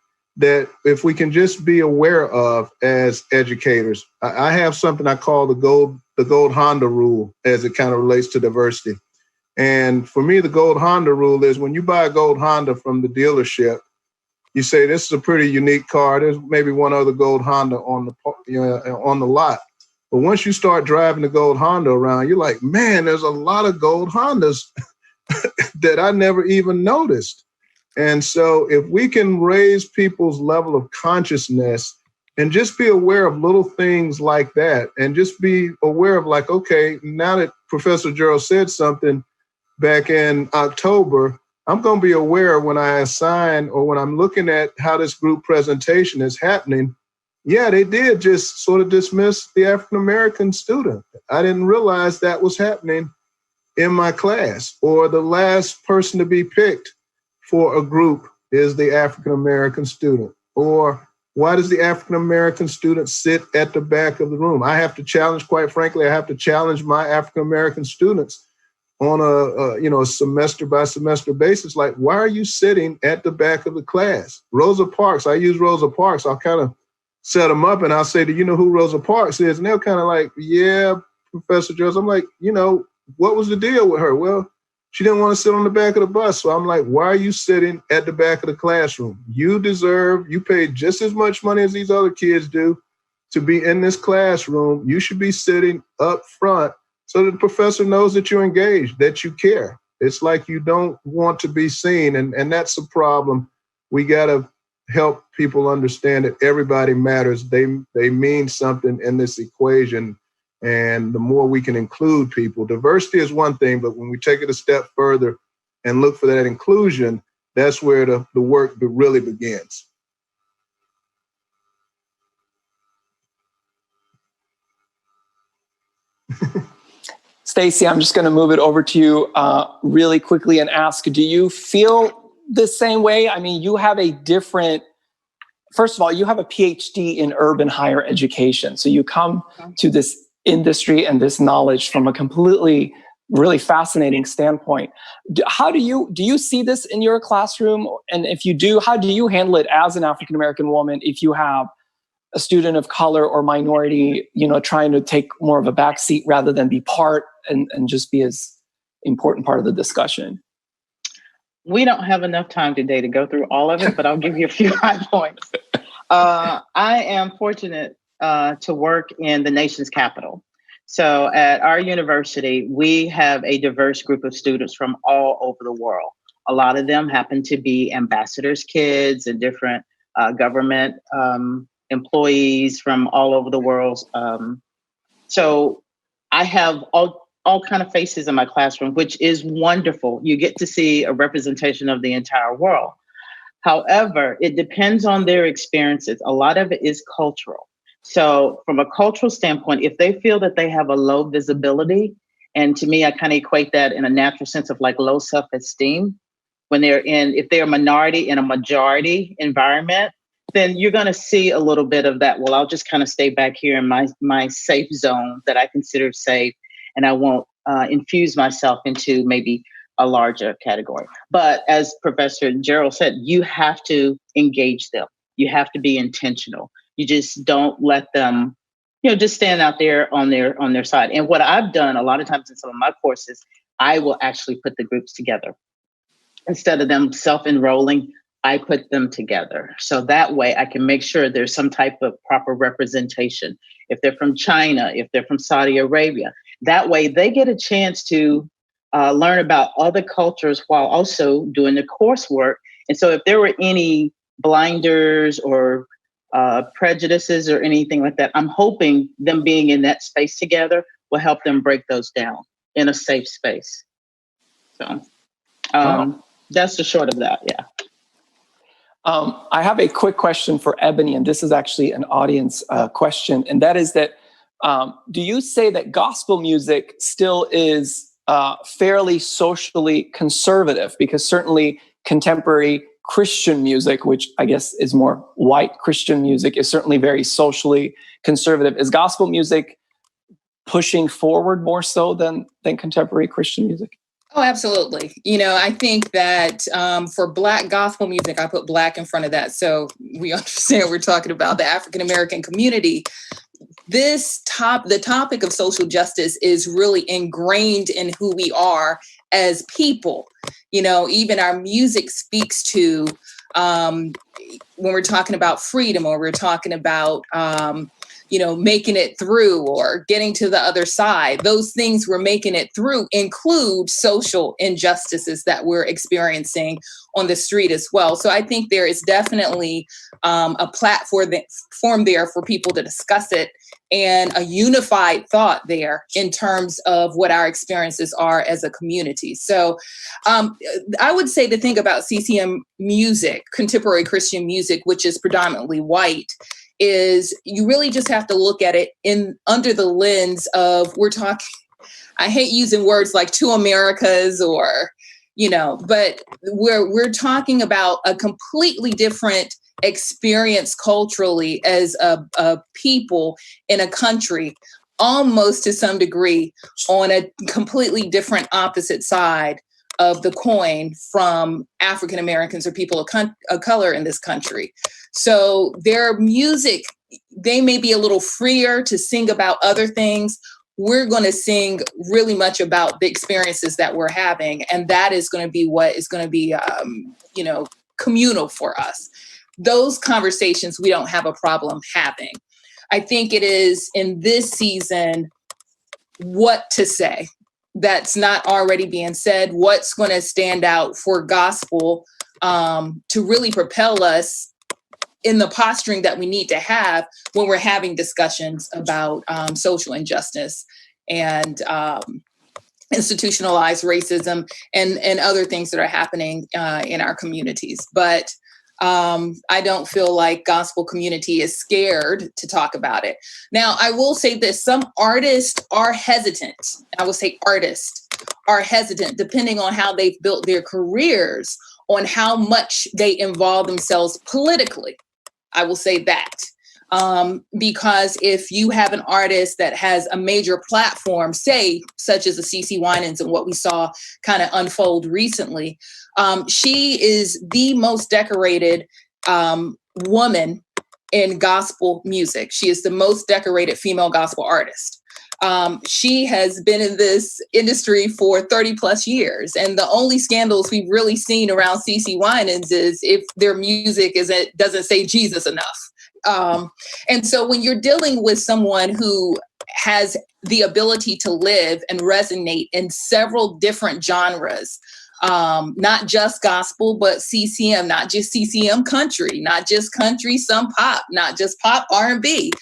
if we can just be aware of as educators. I have something I call the gold Honda rule as it kind of relates to diversity. And for me, the gold Honda rule is when you buy a gold Honda from the dealership, you say, this is a pretty unique car. There's maybe one other gold Honda on the lot. But once you start driving the gold Honda around, you're like, man, there's a lot of gold Hondas that I never even noticed. And so if we can raise people's level of consciousness and just be aware of little things like that, and just be aware of like, okay, now that Professor Jeralds said something back in October, I'm going to be aware when I assign or when I'm looking at how this group presentation is happening. Yeah, they did just sort of dismiss the African-American student. I didn't realize that was happening in my class. Or the last person to be picked for a group is the African-American student. Or why does the African-American student sit at the back of the room? I have to challenge, quite frankly, I have to challenge my African-American students on a semester by semester basis. Like, why are you sitting at the back of the class? Rosa Parks, I use Rosa Parks. I'll kind of set them up and I'll say, do you know who Rosa Parks is? And they're kind of like, yeah, Professor Jeralds. I'm like, what was the deal with her? Well, she didn't want to sit on the back of the bus. So I'm like, why are you sitting at the back of the classroom? You paid just as much money as these other kids do to be in this classroom. You should be sitting up front so that the professor knows that you're engaged, that you care. It's like you don't want to be seen. And that's a problem. We got to help people understand that everybody matters. They mean something in this equation. And the more we can include people, diversity is one thing, but when we take it a step further and look for that inclusion, that's where the work really begins. Stacy, I'm just going to move it over to you really quickly and ask, do you feel the same way? I mean, you have first of all, you have a PhD in urban higher education. So you come to this industry and this knowledge from a completely, really fascinating standpoint. How do you see this in your classroom? And if you do, how do you handle it as an African-American woman if you have a student of color or minority, trying to take more of a backseat rather than be part and just be as important part of the discussion? We don't have enough time today to go through all of it, but I'll give you a few high points. I am fortunate to work in the nation's capital. So at our university, we have a diverse group of students from all over the world. A lot of them happen to be ambassadors' kids and different government employees from all over the world. So I have all kind of faces in my classroom, which is wonderful. You get to see a representation of the entire world. However, it depends on their experiences. A lot of it is cultural. So from a cultural standpoint, if they feel that they have a low visibility, and to me, I kind of equate that in a natural sense of like low self-esteem, if they're a minority in a majority environment, then you're going to see a little bit of that. Well, I'll just kind of stay back here in my safe zone that I consider safe, and I won't infuse myself into maybe a larger category. But as Professor Jeralds said, you have to engage them. You have to be intentional. You just don't let them, just stand out there on their side. And what I've done a lot of times in some of my courses, I will actually put the groups together. Instead of them self-enrolling, I put them together. So that way I can make sure there's some type of proper representation. If they're from China, if they're from Saudi Arabia, that way they get a chance to learn about other cultures while also doing the coursework. And so if there were any blinders or prejudices or anything like that, I'm hoping them being in that space together will help them break those down in a safe space. So that's the short of that, yeah. I have a quick question for Eboni, and this is actually an audience question, and that is that, do you say that gospel music still is fairly socially conservative? Because certainly contemporary Christian music, which I guess is more white Christian music, is certainly very socially conservative. Is gospel music pushing forward more so than contemporary Christian music? Oh, absolutely. I think that for Black gospel music, I put Black in front of that, so we understand we're talking about the African American community. The topic of social justice is really ingrained in who we are as people. Even our music speaks to when we're talking about freedom, or we're talking about making it through or getting to the other side. Those things we're making it through include social injustices that we're experiencing on the street as well. So I think there is definitely a platform there for people to discuss it, and a unified thought there in terms of what our experiences are as a community. So I would say the thing about CCM music, contemporary Christian music, which is predominantly white, is you really just have to look at it under the lens of, I hate using words like two Americas or, but we're talking about a completely different experience culturally as a people in a country, almost to some degree on a completely different opposite side of the coin from African Americans or people of color in this country. So their music, they may be a little freer to sing about other things. We're going to sing really much about the experiences that we're having. And that is going to be what is going to be, communal for us. Those conversations we don't have a problem having. I think it is in this season what to say that's not already being said, what's going to stand out for gospel to really propel us in the posturing that we need to have when we're having discussions about social injustice and institutionalized racism and other things that are happening in our communities. But I don't feel like gospel community is scared to talk about it. Now, I will say this, some artists are hesitant. I will say artists are hesitant, depending on how they've built their careers, on how much they involve themselves politically. I will say that. Because if you have an artist that has a major platform, say, such as the C.C. Winans and what we saw kind of unfold recently, she is the most decorated woman in gospel music. She is the most decorated female gospel artist. She has been in this industry for 30 plus years. And the only scandals we've really seen around C.C. Winans is if their music doesn't say Jesus enough. And so when you're dealing with someone who has the ability to live and resonate in several different genres, not just gospel, but CCM, not just CCM country, not just country, some pop, not just pop R&B.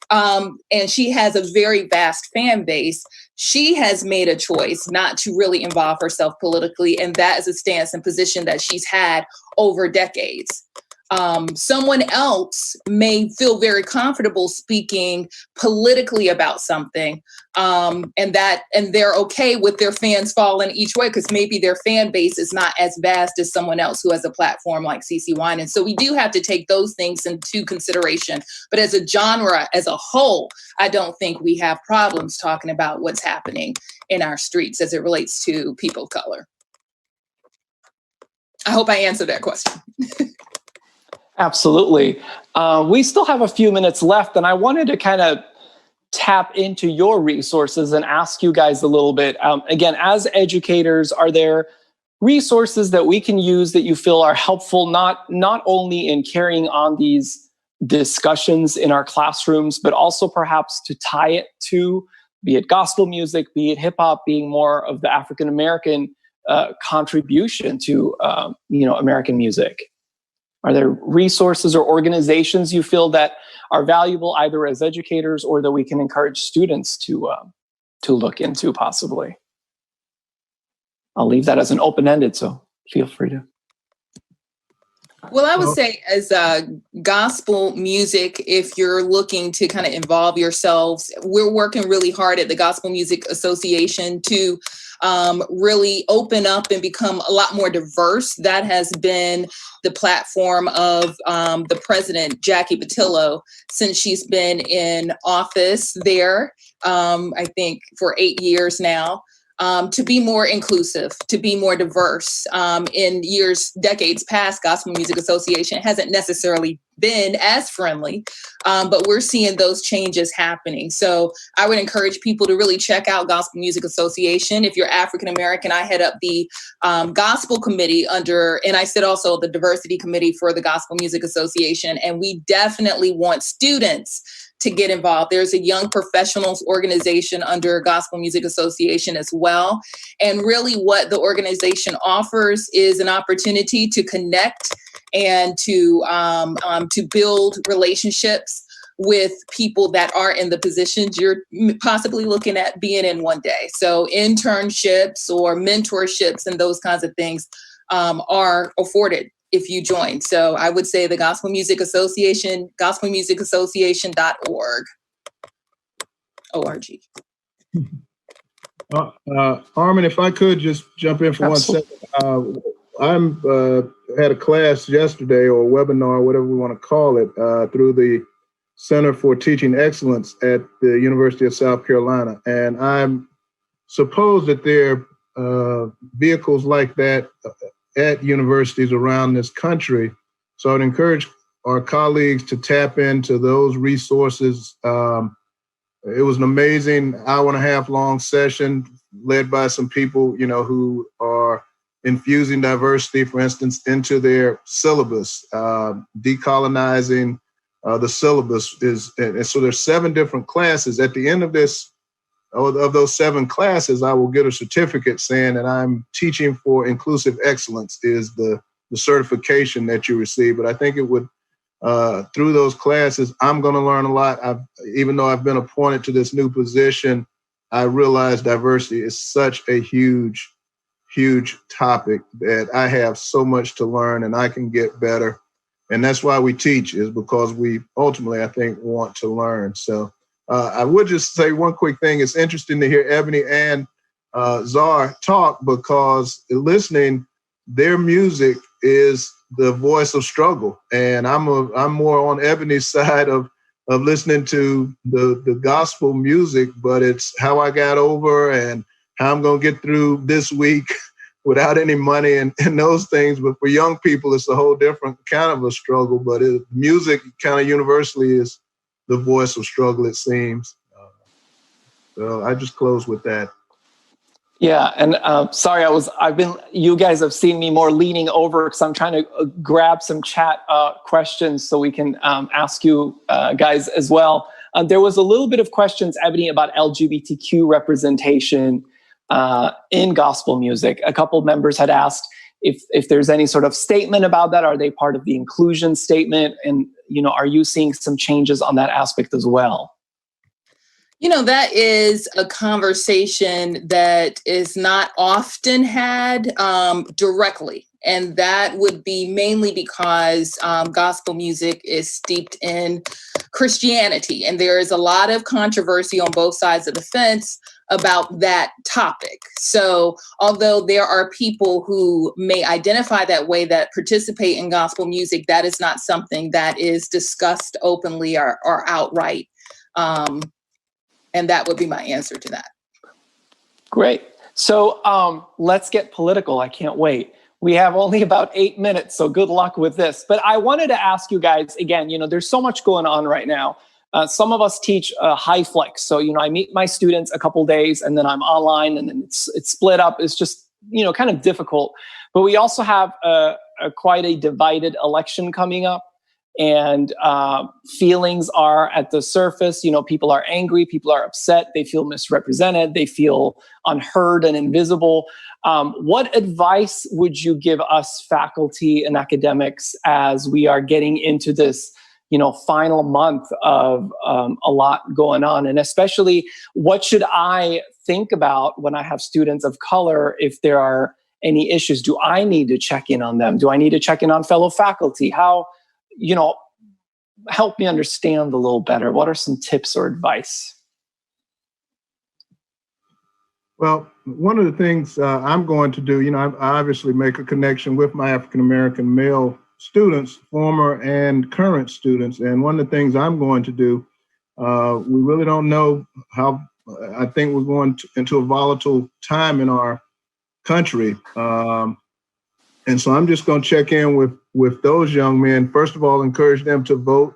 And she has a very vast fan base. She has made a choice not to really involve herself politically. And that is a stance and position that she's had over decades. Someone else may feel very comfortable speaking politically about something, and they're okay with their fans falling each way because maybe their fan base is not as vast as someone else who has a platform like CeCe Winans. So we do have to take those things into consideration. But as a genre, as a whole, I don't think we have problems talking about what's happening in our streets as it relates to people of color. I hope I answered that question. Absolutely. We still have a few minutes left, and I wanted to kind of tap into your resources and ask you guys a little bit. Again, as educators, are there resources that we can use that you feel are helpful, not only in carrying on these discussions in our classrooms, but also perhaps to tie it to, be it gospel music, be it hip hop, being more of the African American contribution to American music? Are there resources or organizations you feel that are valuable either as educators or that we can encourage students to look into possibly? I'll leave that as an open-ended, so feel free to. Well, I would say as gospel music, if you're looking to kind of involve yourselves, we're working really hard at the Gospel Music Association to really open up and become a lot more diverse. That has been the platform of the president, Jackie Patillo, since she's been in office there, I think for 8 years now. To be more inclusive, to be more diverse. In decades past, Gospel Music Association hasn't necessarily been as friendly, but we're seeing those changes happening. So I would encourage people to really check out Gospel Music Association. If you're African American, I head up the Gospel Committee and I sit also the Diversity Committee for the Gospel Music Association. And we definitely want students to get involved. There's a young professionals organization under Gospel Music Association as well. And really what the organization offers is an opportunity to connect and to build relationships with people that are in the positions you're possibly looking at being in one day. So internships or mentorships and those kinds of things are afforded if you join. So I would say the Gospel Music Association, gospelmusicassociation.org. O-R-G. Armen, if I could just jump in for Absolutely. 1 second. I'm had a class yesterday, or a webinar, whatever we want to call it, through the Center for Teaching Excellence at the University of South Carolina. And I'm supposed that there are vehicles like that at universities around this country. So I'd encourage our colleagues to tap into those resources. It was an amazing 1.5 hour long session led by some people, who are infusing diversity, for instance, into their syllabus, decolonizing the syllabus and so there's 7 different classes. At the end of those 7 classes, I will get a certificate saying that I'm teaching for inclusive excellence is the certification that you receive. But I think it would, through those classes, I'm going to learn a lot. Even though I've been appointed to this new position, I realize diversity is such a huge topic that I have so much to learn and I can get better. And that's why we teach, is because we ultimately, I think, want to learn. So I would just say one quick thing. It's interesting to hear Eboni and Czar talk, because listening, their music is the voice of struggle. And I'm more on Eboni's side of listening to the gospel music, but it's how I got over and how I'm going to get through this week without any money and those things. But for young people, it's a whole different kind of a struggle. But music kind of universally is the voice of struggle, it seems. So I just close with that. Yeah, and sorry, you guys have seen me more leaning over because I'm trying to grab some chat questions so we can ask you guys as well. There was a little bit of questions, Eboni, about LGBTQ representation in gospel music. A couple of members had asked if there's any sort of statement about that. Are they part of the inclusion statement? And, are you seeing some changes on that aspect as well? That is a conversation that is not often had directly. And that would be mainly because gospel music is steeped in Christianity. And there is a lot of controversy on both sides of the fence about that topic. So although there are people who may identify that way that participate in gospel music, that is not something that is discussed openly or outright. And that would be my answer to that. Great. So let's get political. I can't wait. We have only about 8 minutes, so good luck with this. But I wanted to ask you guys, again, there's so much going on right now. Some of us teach high flex. So, I meet my students a couple days and then I'm online and then it's split up. It's just, kind of difficult. But we also have quite a divided election coming up. And feelings are at the surface. People are angry, people are upset, they feel misrepresented, they feel unheard and invisible. What advice would you give us faculty and academics as we are getting into this, final month of a lot going on? And especially, what should I think about when I have students of color if there are any issues? Do I need to check in on them? Do I need to check in on fellow faculty? How, help me understand a little better. What are some tips or advice? Well, one of the things I'm going to do, I obviously make a connection with my African-American male students, former and current students. And one of the things I'm going to do, we really don't know how, I think we're going into a volatile time in our country. And so I'm just going to check in with those young men. First of all, encourage them to vote,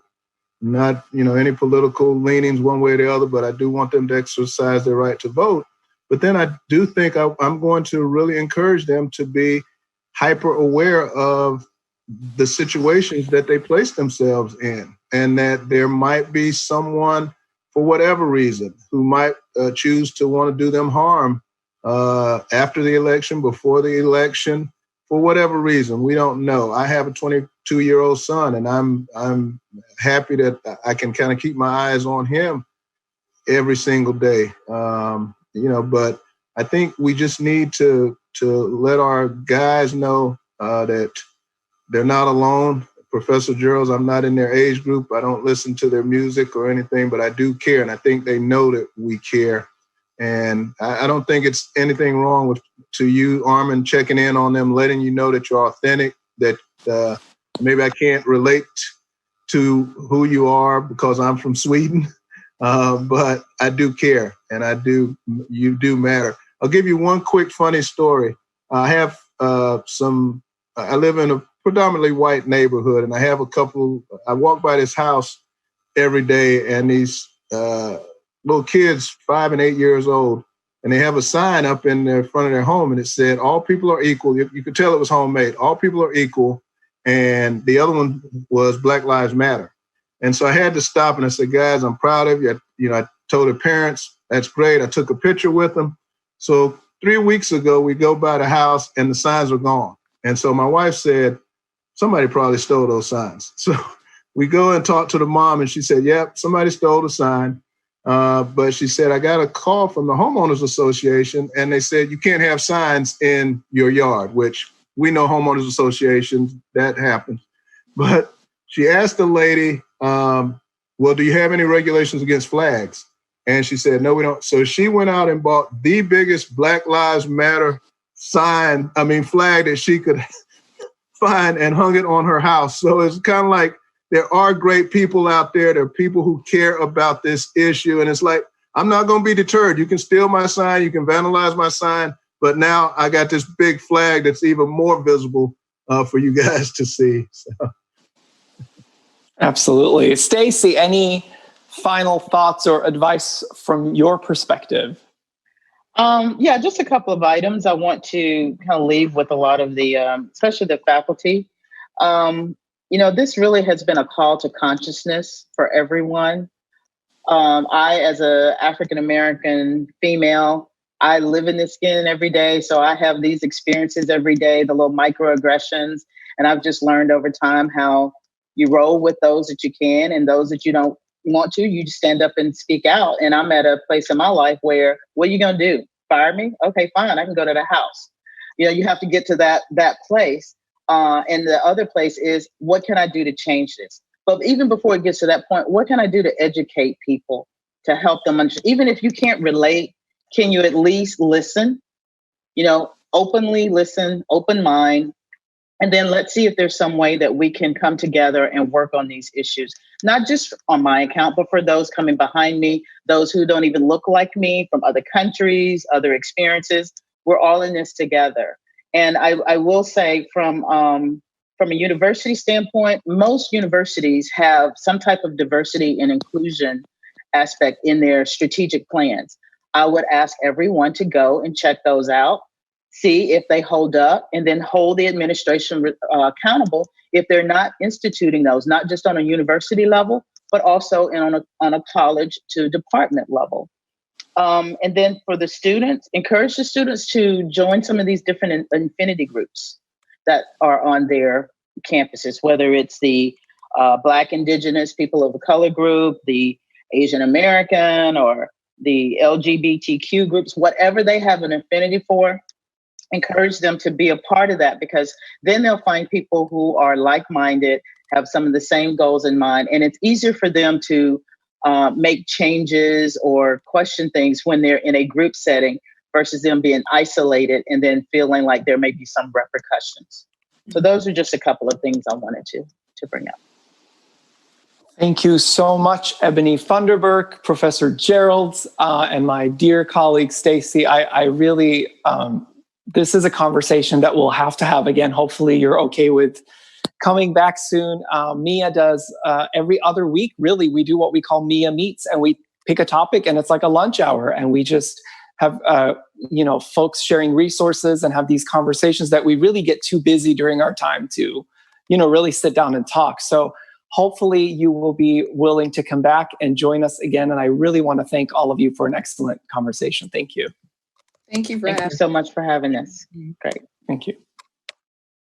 not, any political leanings one way or the other, but I do want them to exercise their right to vote. But then I do think I'm going to really encourage them to be hyper aware of the situations that they place themselves in, and that there might be someone, for whatever reason, who might choose to want to do them harm after the election, before the election. For whatever reason, we don't know. I have a 22-year-old son, and I'm happy that I can kind of keep my eyes on him every single day. But I think we just need to let our guys know that they're not alone. Professor Jeralds, I'm not in their age group. I don't listen to their music or anything, but I do care, and I think they know that we care. And I don't think it's anything wrong to you, Armen, checking in on them, letting you know that you're authentic, that maybe I can't relate to who you are because I'm from Sweden, but I do care, and you do matter. I'll give you one quick funny story. I have I live in a predominantly white neighborhood, and I walk by this house every day, and these little kids, 5 and 8 years old, and they have a sign up in the front of their home, and it said, "All people are equal." You could tell it was homemade. All people are equal. And the other one was Black Lives Matter. And so I had to stop and I said, "Guys, I'm proud of you." I told their parents, "That's great." I took a picture with them. So 3 weeks ago, we go by the house and the signs were gone. And so my wife said, "Somebody probably stole those signs." So we go and talk to the mom, and she said, "Yep, somebody stole the sign." But she said, "I got a call from the homeowners association, and they said you can't have signs in your yard," which we know homeowners associations, that happens. But she asked the lady, "Well, do you have any regulations against flags?" And she said, "No, we don't." So she went out and bought the biggest Black Lives Matter flag that she could find and hung it on her house. So it's kind of like, there are great people out there. There are people who care about this issue. And it's like, I'm not going to be deterred. You can steal my sign. You can vandalize my sign. But now I got this big flag that's even more visible for you guys to see. So. Absolutely. Stacy, any final thoughts or advice from your perspective? Yeah, just a couple of items I want to kind of leave with a lot of the, especially the faculty. This really has been a call to consciousness for everyone. I, as an African-American female, I live in this skin every day. So I have these experiences every day, the little microaggressions. And I've just learned over time how you roll with those that you can, and those that you don't want to, you just stand up and speak out. And I'm at a place in my life where, what are you going to do? Fire me? Okay, fine. I can go to the house. You have to get to that place. And the other place is, what can I do to change this? But even before it gets to that point, what can I do to educate people, to help them understand? Even if you can't relate, can you at least listen? Openly listen, open mind. And then let's see if there's some way that we can come together and work on these issues, not just on my account, but for those coming behind me, those who don't even look like me, from other countries, other experiences. We're all in this together. And I will say from a university standpoint, most universities have some type of diversity and inclusion aspect in their strategic plans. I would ask everyone to go and check those out, see if they hold up, and then hold the administration accountable if they're not instituting those, not just on a university level, but also on a college to department level. And then for the students, encourage the students to join some of these different affinity groups that are on their campuses, whether it's the Black, Indigenous, people of the color group, the Asian American, or the LGBTQ groups, whatever they have an affinity for. Encourage them to be a part of that, because then they'll find people who are like-minded, have some of the same goals in mind, and it's easier for them to make changes or question things when they're in a group setting versus them being isolated and then feeling like there may be some repercussions. So those are just a couple of things I wanted to bring up. Thank you so much, Eboni Funderburk, Professor Jeralds, and my dear colleague, Stacy. I really, this is a conversation that we'll have to have again. Hopefully you're okay with coming back soon. MEIEA does every other week, really, we do what we call MEIEA Meets, and we pick a topic and it's like a lunch hour, and we just have folks sharing resources and have these conversations that we really get too busy during our time to really sit down and talk. So hopefully you will be willing to come back and join us again. And I really want to thank all of you for an excellent conversation. Thank you. Thank you so much for having us. Great. Thank you.